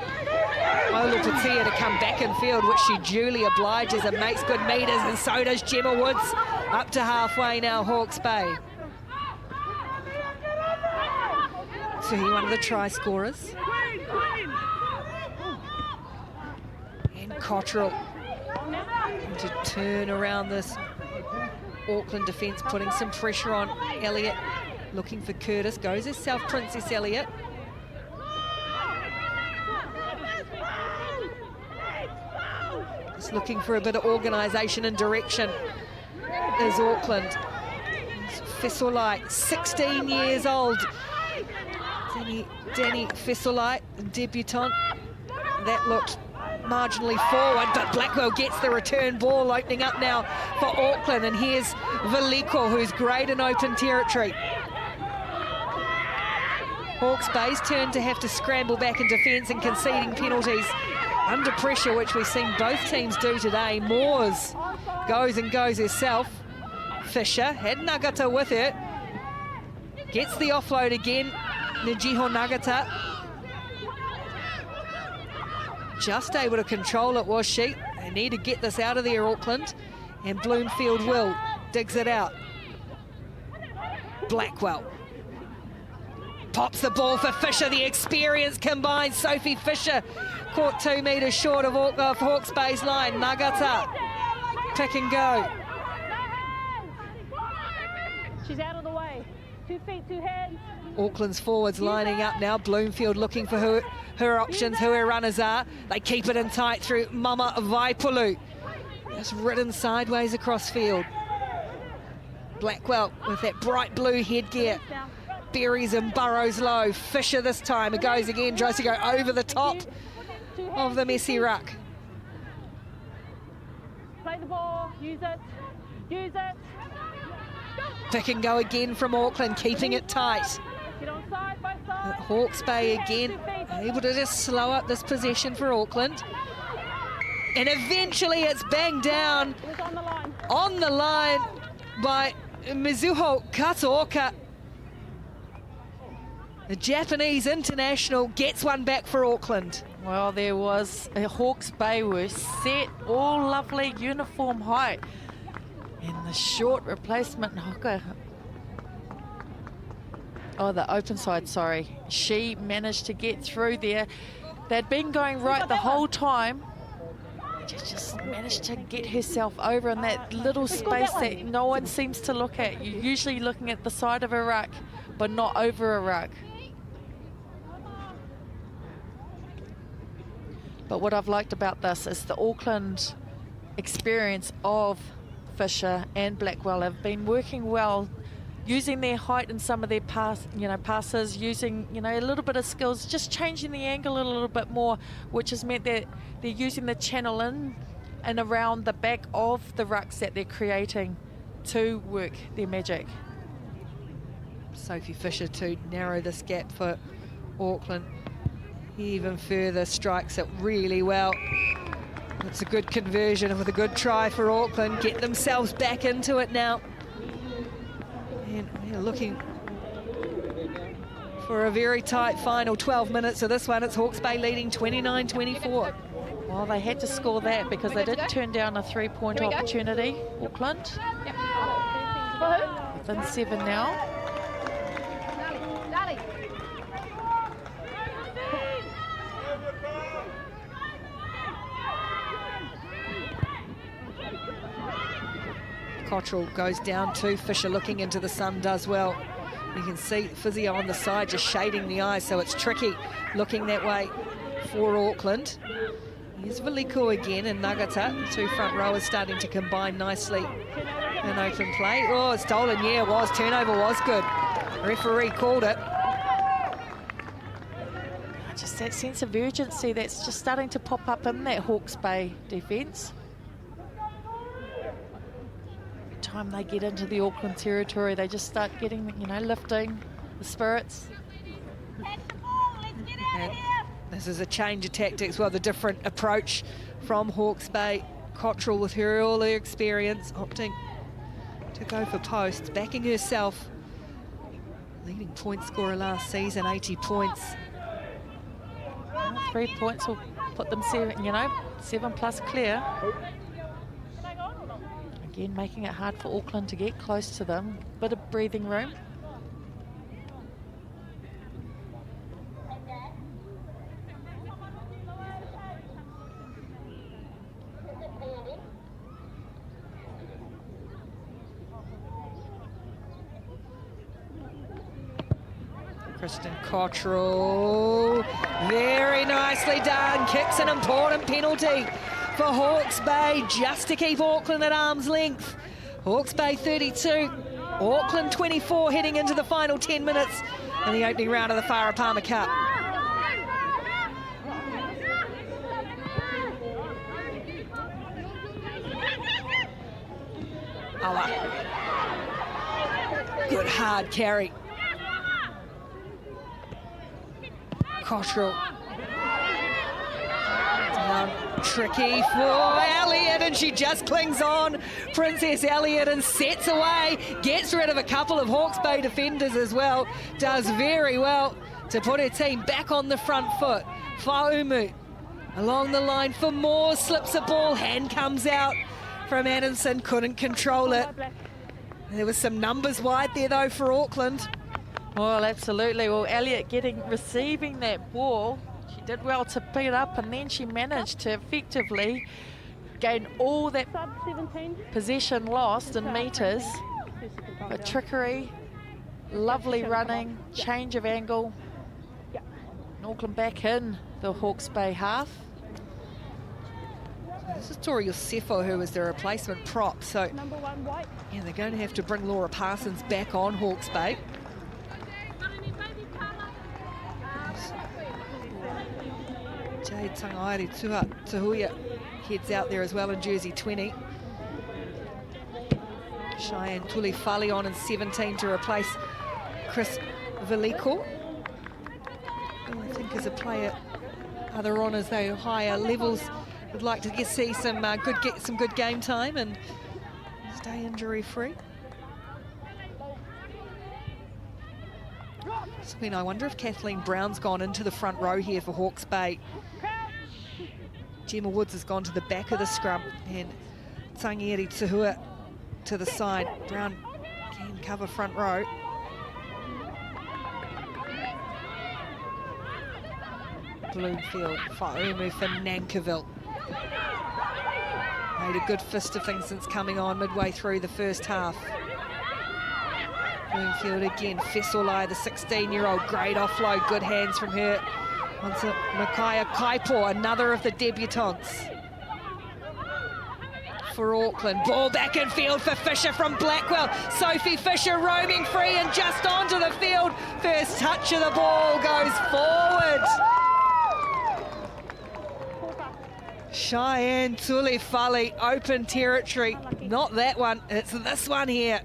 Ola Patia to come back in field, which she duly obliges and makes good meters, and so does Gemma Woods. Up to halfway now, Hawke's Bay. So he one of the try scorers. And Cottrell to turn around this Auckland defence, putting some pressure on Elliott, looking for Curtis. Goes herself, Princess Elliott. Just looking for a bit of organisation and direction is Auckland. Fessolite, 16 years old. Danny Fessolite, debutant. That looked marginally forward, but Blackwell gets the return ball, opening up now for Auckland. And here's Veliko, who's great in open territory. Hawke's Bay's turn to have to scramble back in defence and conceding penalties under pressure, which we've seen both teams do today. Moores goes herself. Fisher had Nagata with her. Gets the offload again. Najiho Nagata. Just able to control it, was she. They need to get this out of there, Auckland. And Bloomfield will. Digs it out. Blackwell. Pops the ball for Fisher. The experience combined. Sophie Fisher caught 2 metres short of Hawke's Bay's line. Nagata. Pick and go. She's out of the way. 2 feet, 2 hands. Auckland's forwards lining up now. Bloomfield looking for her options, who her runners are. They keep it in tight through Mama Vaipulu. Just ridden sideways across field. Blackwell with that bright blue headgear. Buries and burrows low. Fisher this time. It goes again, tries to go over the top of the messy ruck. Play the ball, use it, use it. Pick and go again from Auckland, keeping it tight. Get on side by side. Hawke's Bay again, able to just slow up this possession for Auckland. And eventually it's banged down on the line by Mizuho Kataoka. The Japanese international gets one back for Auckland. Well, there was Hawke's Bay were set, all lovely uniform height. And the short replacement hooker, oh, the open side, sorry. She managed to get through there. They'd been going right the whole time. She just managed to get herself over in that little space that no one seems to look at. You're usually looking at the side of a ruck, but not over a ruck. But what I've liked about this is the Auckland experience of Fisher and Blackwell have been working well, using their height in some of their passes, using, a little bit of skills, just changing the angle a little bit more, which has meant that they're using the channel in and around the back of the rucks that they're creating to work their magic. Sophie Fisher to narrow this gap for Auckland even further, strikes it really well. It's a good conversion and with a good try for Auckland, get themselves back into it now. And we're looking for a very tight final 12 minutes of this one. It's Hawke's Bay leading 29-24. Well, they had to score that because they did turn down a 3-point opportunity, Auckland. Within 7 now. Cottrell goes down to Fisher, looking into the sun, does well. You can see Physio on the side just shading the eyes, so it's tricky looking that way for Auckland. Here's Veliko again, and Nagata, the 2 front rowers starting to combine nicely in open play. Oh, stolen, yeah, it was. Turnover was good. Referee called it. Just that sense of urgency that's just starting to pop up in that Hawke's Bay defence. Time they get into the Auckland territory, they just start getting, lifting the spirits. And this is a change of tactics, well, the different approach from Hawke's Bay. Cottrell with all her experience, opting to go for posts, backing herself. Leading point scorer last season, 80 points. 3 points will put them 7 plus clear. Again, making it hard for Auckland to get close to them. Bit of breathing room. Kristen Cottrell, very nicely done, kicks an important penalty for Hawke's Bay just to keep Auckland at arm's length. Hawke's Bay 32, Auckland 24 heading into the final 10 minutes in the opening round of the Farah Palmer Cup. Good hard carry. Cottrell. Down, tricky for Elliott, and she just clings on. Princess Elliott, and sets away. Gets rid of a couple of Hawke's Bay defenders as well. Does very well to put her team back on the front foot. Faumu along the line for more. Slips a ball. Hand comes out from Adamson. Couldn't control it. There was some numbers wide there, though, for Auckland. Well, absolutely. Well, Elliott receiving that ball. She did well to pick it up, and then she managed to effectively gain all that possession lost in metres. But trickery, lovely running, change of angle. And Auckland back in the Hawke's Bay half. This is Tori Yosefo, who was the replacement prop. So, yeah, they're going to have to bring Laura Parsons back on Hawke's Bay. Jade Tangairi Tahuia heads out there as well in jersey 20. Cheyenne Tulifali on in 17 to replace Chris Veliko. I think as a player, other honours, though, higher levels, would like to see some good game time and stay injury free. So, I wonder if Kathleen Brown's gone into the front row here for Hawke's Bay. Gemma Woods has gone to the back of the scrum, and Tangieri Tahua to the side. Brown can cover front row. Bloomfield, Faumu for Nankiville. Made a good fist of things since coming on midway through the first half. Bloomfield again, Fesolai, the 16-year-old, great offload, good hands from her. Onto Makaya Kaipo, another of the debutantes for Auckland. Ball back in field for Fisher from Blackwell. Sophie Fisher roaming free and just onto the field. First touch of the ball goes forward. Cheyenne Tulifali, open territory. Not that one, it's this one here.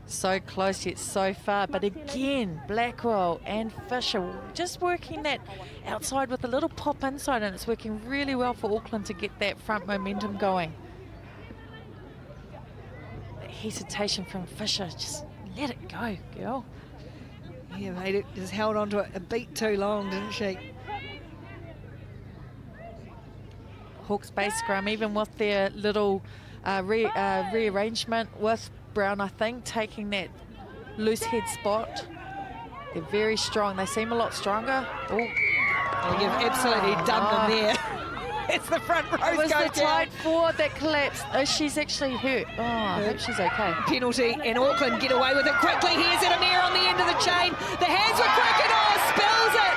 So close yet so far, but again, Blackwell and Fisher just working that outside with a little pop inside, and it's working really well for Auckland to get that front momentum going. That hesitation from Fisher, just let it go, girl. Yeah, mate, it just held on to it a beat too long, didn't she? Hawke's Bay scrum, even with their little rearrangement with Brown, I think, taking that loose head spot. They're very strong. They seem a lot stronger. Oh, you've absolutely done them there. It's the front row. It was the tight forward that collapsed. Oh, she's actually hurt. Oh, I hope she's okay. Penalty, and Auckland get away with it quickly. Here's it, Amir on the end of the chain. The hands were quick, and spills it.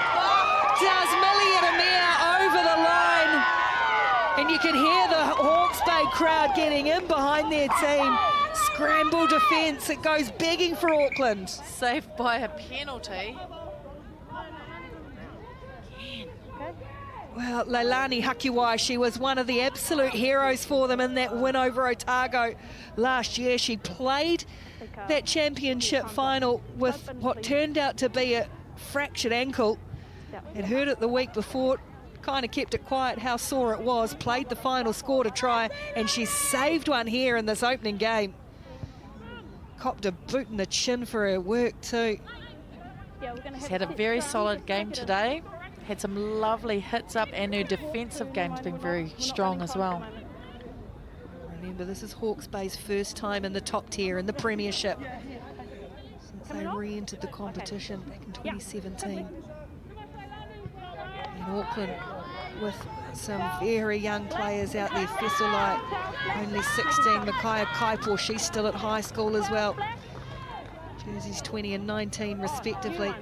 Does Millie and Amir over the line. And you can hear the Hawke's Bay crowd getting in behind their team. Scramble defence, it goes begging for Auckland. Saved by a penalty. Well, Leilani Hakiwai, she was one of the absolute heroes for them in that win over Otago last year. She played that championship final with what turned out to be a fractured ankle. Had heard it the week before, kind of kept it quiet how sore it was, played the final, scored a try, and she saved one here in this opening game. Copped a boot in the chin for her work too. She's had a very solid game today. Had some lovely hits up, and her defensive game's been very strong as well. Remember, this is Hawke's Bay's first time in the top tier in the Premiership since they re-entered the competition back in 2017. And Auckland with some very young players out there. Fesselite, only 16. Micaiah Kaipor, she's still at high school as well. Jerseys 20 and 19 respectively.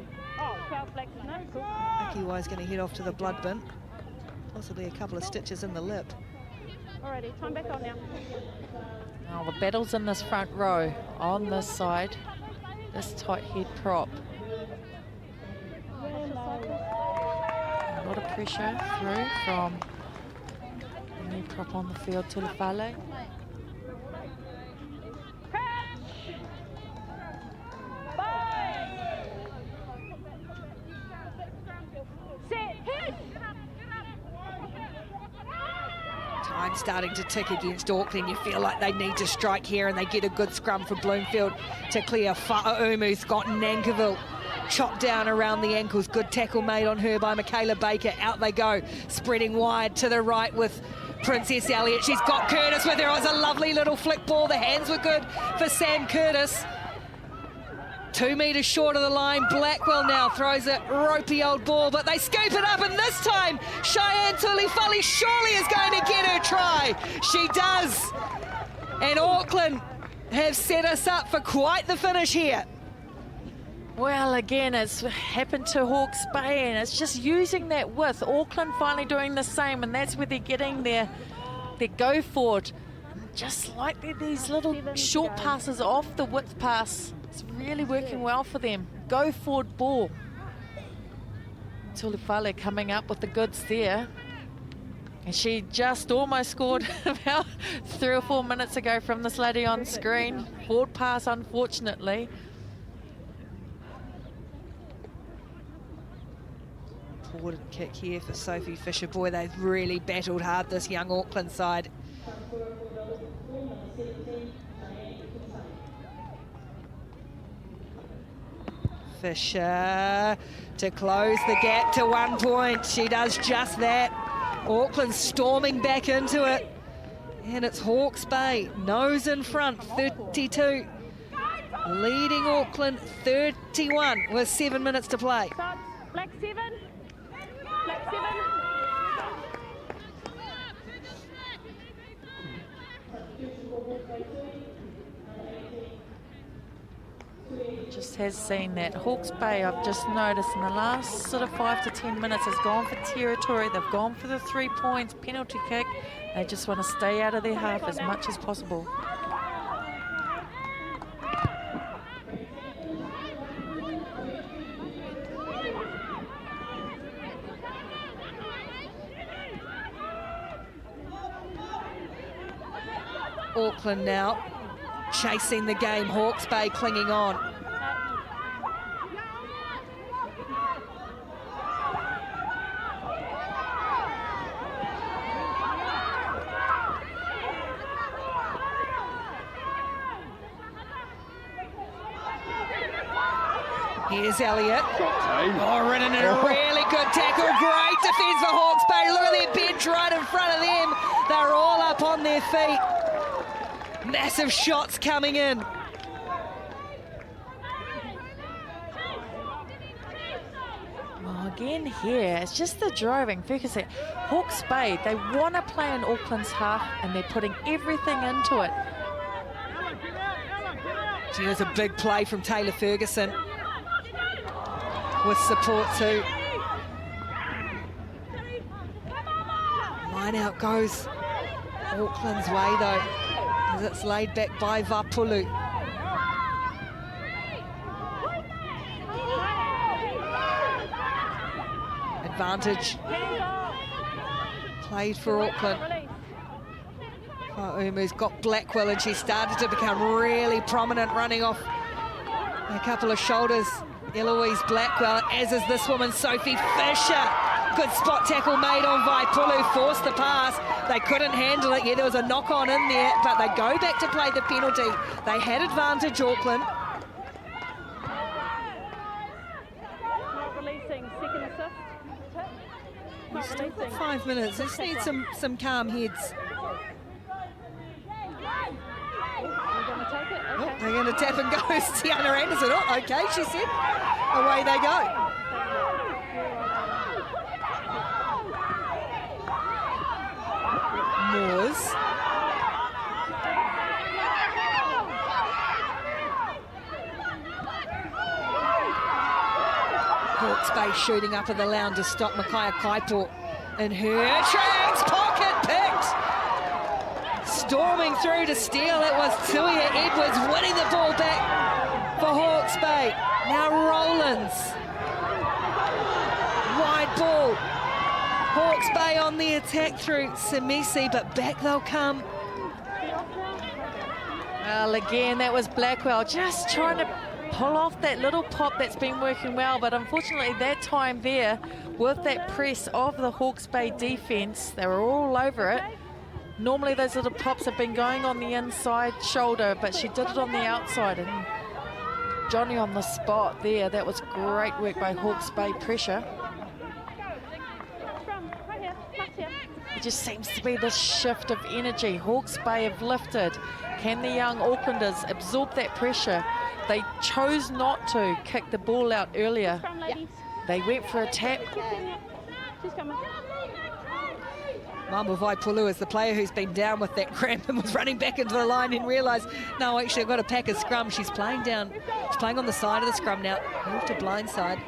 Akiwai's going to head off to the blood bin. Possibly a couple of stitches in the lip. Alrighty, time back on now. Now the battle's in this front row, on this side, this tight head prop. A lot of pressure through from the new prop on the field, Tulifale. Time starting to tick against Auckland. You feel like they need to strike here, and they get a good scrum for Bloomfield to clear. Fa'aumu, Scott Nankerville chopped down around the ankles. Good tackle made on her by Michaela Baker. Out they go, spreading wide to the right with Princess Elliott. She's got Curtis with her. It was a lovely little flick ball. The hands were good for Sam Curtis. 2 metres short of the line. Blackwell now throws a ropey old ball, but they scoop it up, and this time Cheyenne Tulifale surely is going to get her try. She does. And Auckland have set us up for quite the finish here. Well, again, it's happened to Hawke's Bay, and it's just using that width. Auckland finally doing the same, and that's where they're getting their go forward. Just like these little short passes off the width pass. It's really working well for them. Go forward ball. Tulifale coming up with the goods there. And she just almost scored about 3 or 4 minutes ago from this lady on screen. Forward pass, unfortunately. Forward kick here for Sophie Fisher. Boy, they've really battled hard, this young Auckland side. Fisher to close the gap to 1 point. She does just that. Auckland storming back into it. And it's Hawke's Bay, nose in front, 32. Leading Auckland 31 with 7 minutes to play. Black 7. Black 7. Just has seen that. Hawke's Bay, I've just noticed in the last sort of 5 to 10 minutes has gone for territory. They've gone for the 3 points, penalty kick. They just want to stay out of their half as much as possible. Auckland now chasing the game. Hawke's Bay clinging on. Here's Elliott. Oh, ridden in a really good tackle. Great defence for Hawke's Bay. Look at their bench right in front of them. They're all up on their feet. Massive shots coming in. Well, again here, it's just the driving. Because Hawke's Bay, they want to play in Auckland's half, and they're putting everything into it. Gee, there's a big play from Taylor Ferguson. With support too. Line out goes Auckland's way though, as it's laid back by Vapulu. Advantage played for Auckland. Fa'aumu's got Blackwell, and she started to become really prominent, running off a couple of shoulders. Eloise Blackwell, as is this woman, Sophie Fisher. Good spot tackle made on Vaipulu, forced the pass. They couldn't handle it. Yeah, there was a knock-on in there, but they go back to play the penalty. They had advantage, Auckland. Not releasing, second assist. Not Still got releasing. 5 minutes. Let's need some calm heads. Oh, they're going to tap and go. Tiana Anderson. Oh, okay, she said. Away they go. Moores. Hawke's Bay shooting up in the lounge to stop Micaiah Kaipo in her tracks. Pocket picked. Storming through to steal. It was Tuia Edwards winning the ball back for Hawke's Bay. Now Rollins. Wide ball. Hawke's Bay on the attack through Samisi, but back they'll come. Well, again, that was Blackwell just trying to pull off that little pop that's been working well, but unfortunately that time there, with that press of the Hawke's Bay defence, they were all over it. Normally those little pops have been going on the inside shoulder, but she did it on the outside, and Johnny on the spot there. That was great work by Hawke's Bay pressure. It just seems to be this shift of energy. Hawke's Bay have lifted. Can the young Aucklanders absorb that pressure? They chose not to kick the ball out earlier. They went for a tap. Mama Vaipulu is the player who's been down with that cramp and was running back into the line and realised, no, actually I've got to pack a scrum. She's playing down. She's playing on the side of the scrum now. Move to blind side.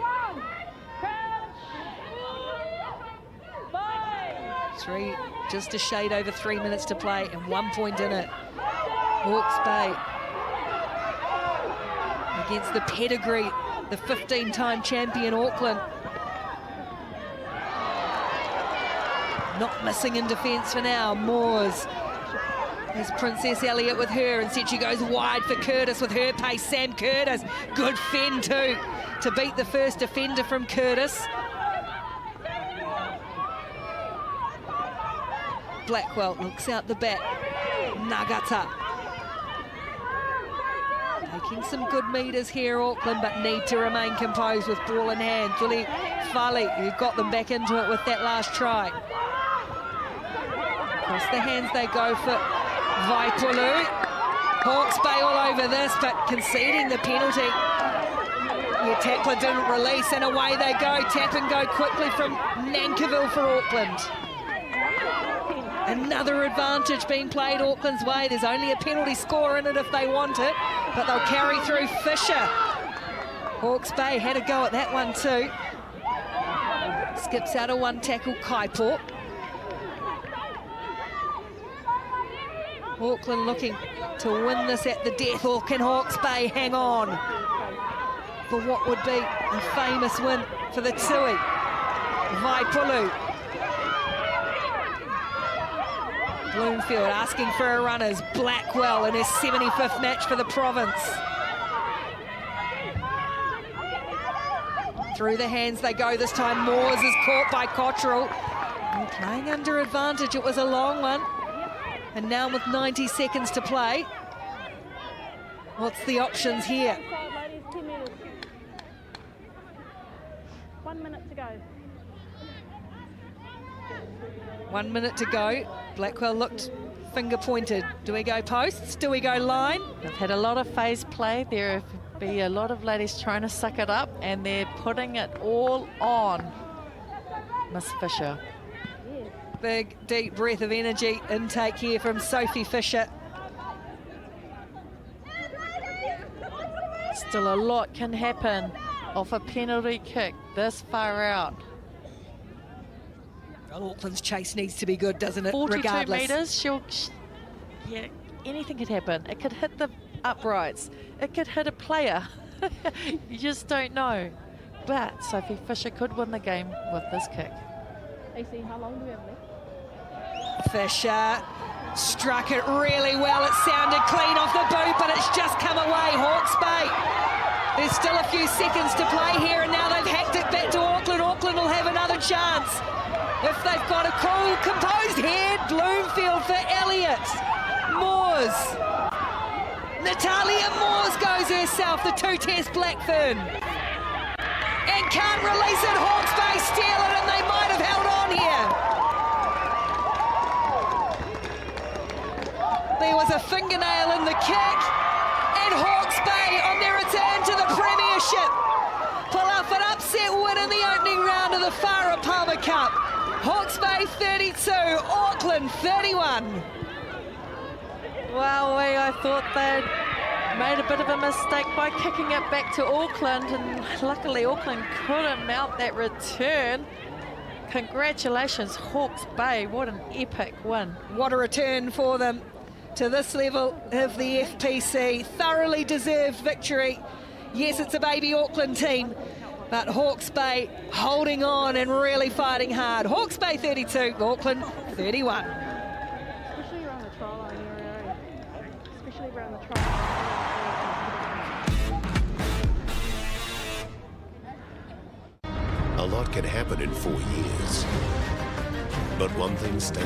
3, just a shade over 3 minutes to play and 1 point in it. Hawke's Bay against the pedigree, the 15-time champion Auckland. Not missing in defence for now. Moores. There's Princess Elliott with her, and said she goes wide for Curtis with her pace. Sam Curtis, good fend too, to beat the first defender from Curtis. Blackwell looks out the back. Nagata. Taking some good meters here, Auckland, but need to remain composed with ball in hand. Tuli Fali, who got them back into it with that last try. Across the hands they go for Vaipulu. Hawke's Bay all over this, but conceding the penalty. The tackler didn't release, and away they go. Tap and go quickly from Nankiville for Auckland. Another advantage being played Auckland's way. There's only a penalty score in it if they want it, but they'll carry through Fisher. Hawke's Bay had a go at that one too. Skips out of one tackle, Kaipo. Auckland looking to win this at the death, or can Hawke's Bay hang on for what would be a famous win for the Tui? Vaipulu. Bloomfield asking for her runners. Blackwell in his 75th match for the province. Through the hands they go this time. Moores is caught by Cottrell. And playing under advantage. It was a long one. And now with 90 seconds to play, what's the options here? 1 minute to go. 1 minute to go. Blackwell looked finger pointed. Do we go posts? Do we go line? They've had a lot of phase play. There will be a lot of ladies trying to suck it up, and they're putting it all on Miss Fisher. Big, deep breath of energy intake here from Sophie Fisher. Still a lot can happen off a penalty kick this far out. Well, Auckland's chase needs to be good, doesn't it? 42 regardless. metres, yeah, anything could happen. It could hit the uprights. It could hit a player. You just don't know. But Sophie Fisher could win the game with this kick. AC, how long do we have left? Fisher struck it really well. It sounded clean off the boot, but it's just come away. Hawke's Bay. There's still a few seconds to play here, and now they've hacked it back to Auckland. Auckland will have another chance if they've got a cool, composed head. Bloomfield for Elliott. Moores. Natalia Moores goes herself, the two-test Blackfern. And can't release it. Hawke's Bay steal it, and they might have held on here. There was a fingernail in the kick, and Hawke's Bay on their return to the Premiership pull off an upset win in the opening round of the Farah Palmer Cup. Hawke's Bay 32, Auckland 31. Well, I thought they'd made a bit of a mistake by kicking it back to Auckland, and luckily Auckland couldn't mount that return. Congratulations, Hawke's Bay. What an epic win. What a return for them to this level of the FPC. Thoroughly deserved victory. Yes, it's a baby Auckland team, but Hawke's Bay holding on and really fighting hard. Hawke's Bay 32, Auckland 31. Especially around the try line area. Especially around the try line. A lot can happen in 4 years. But one thing stays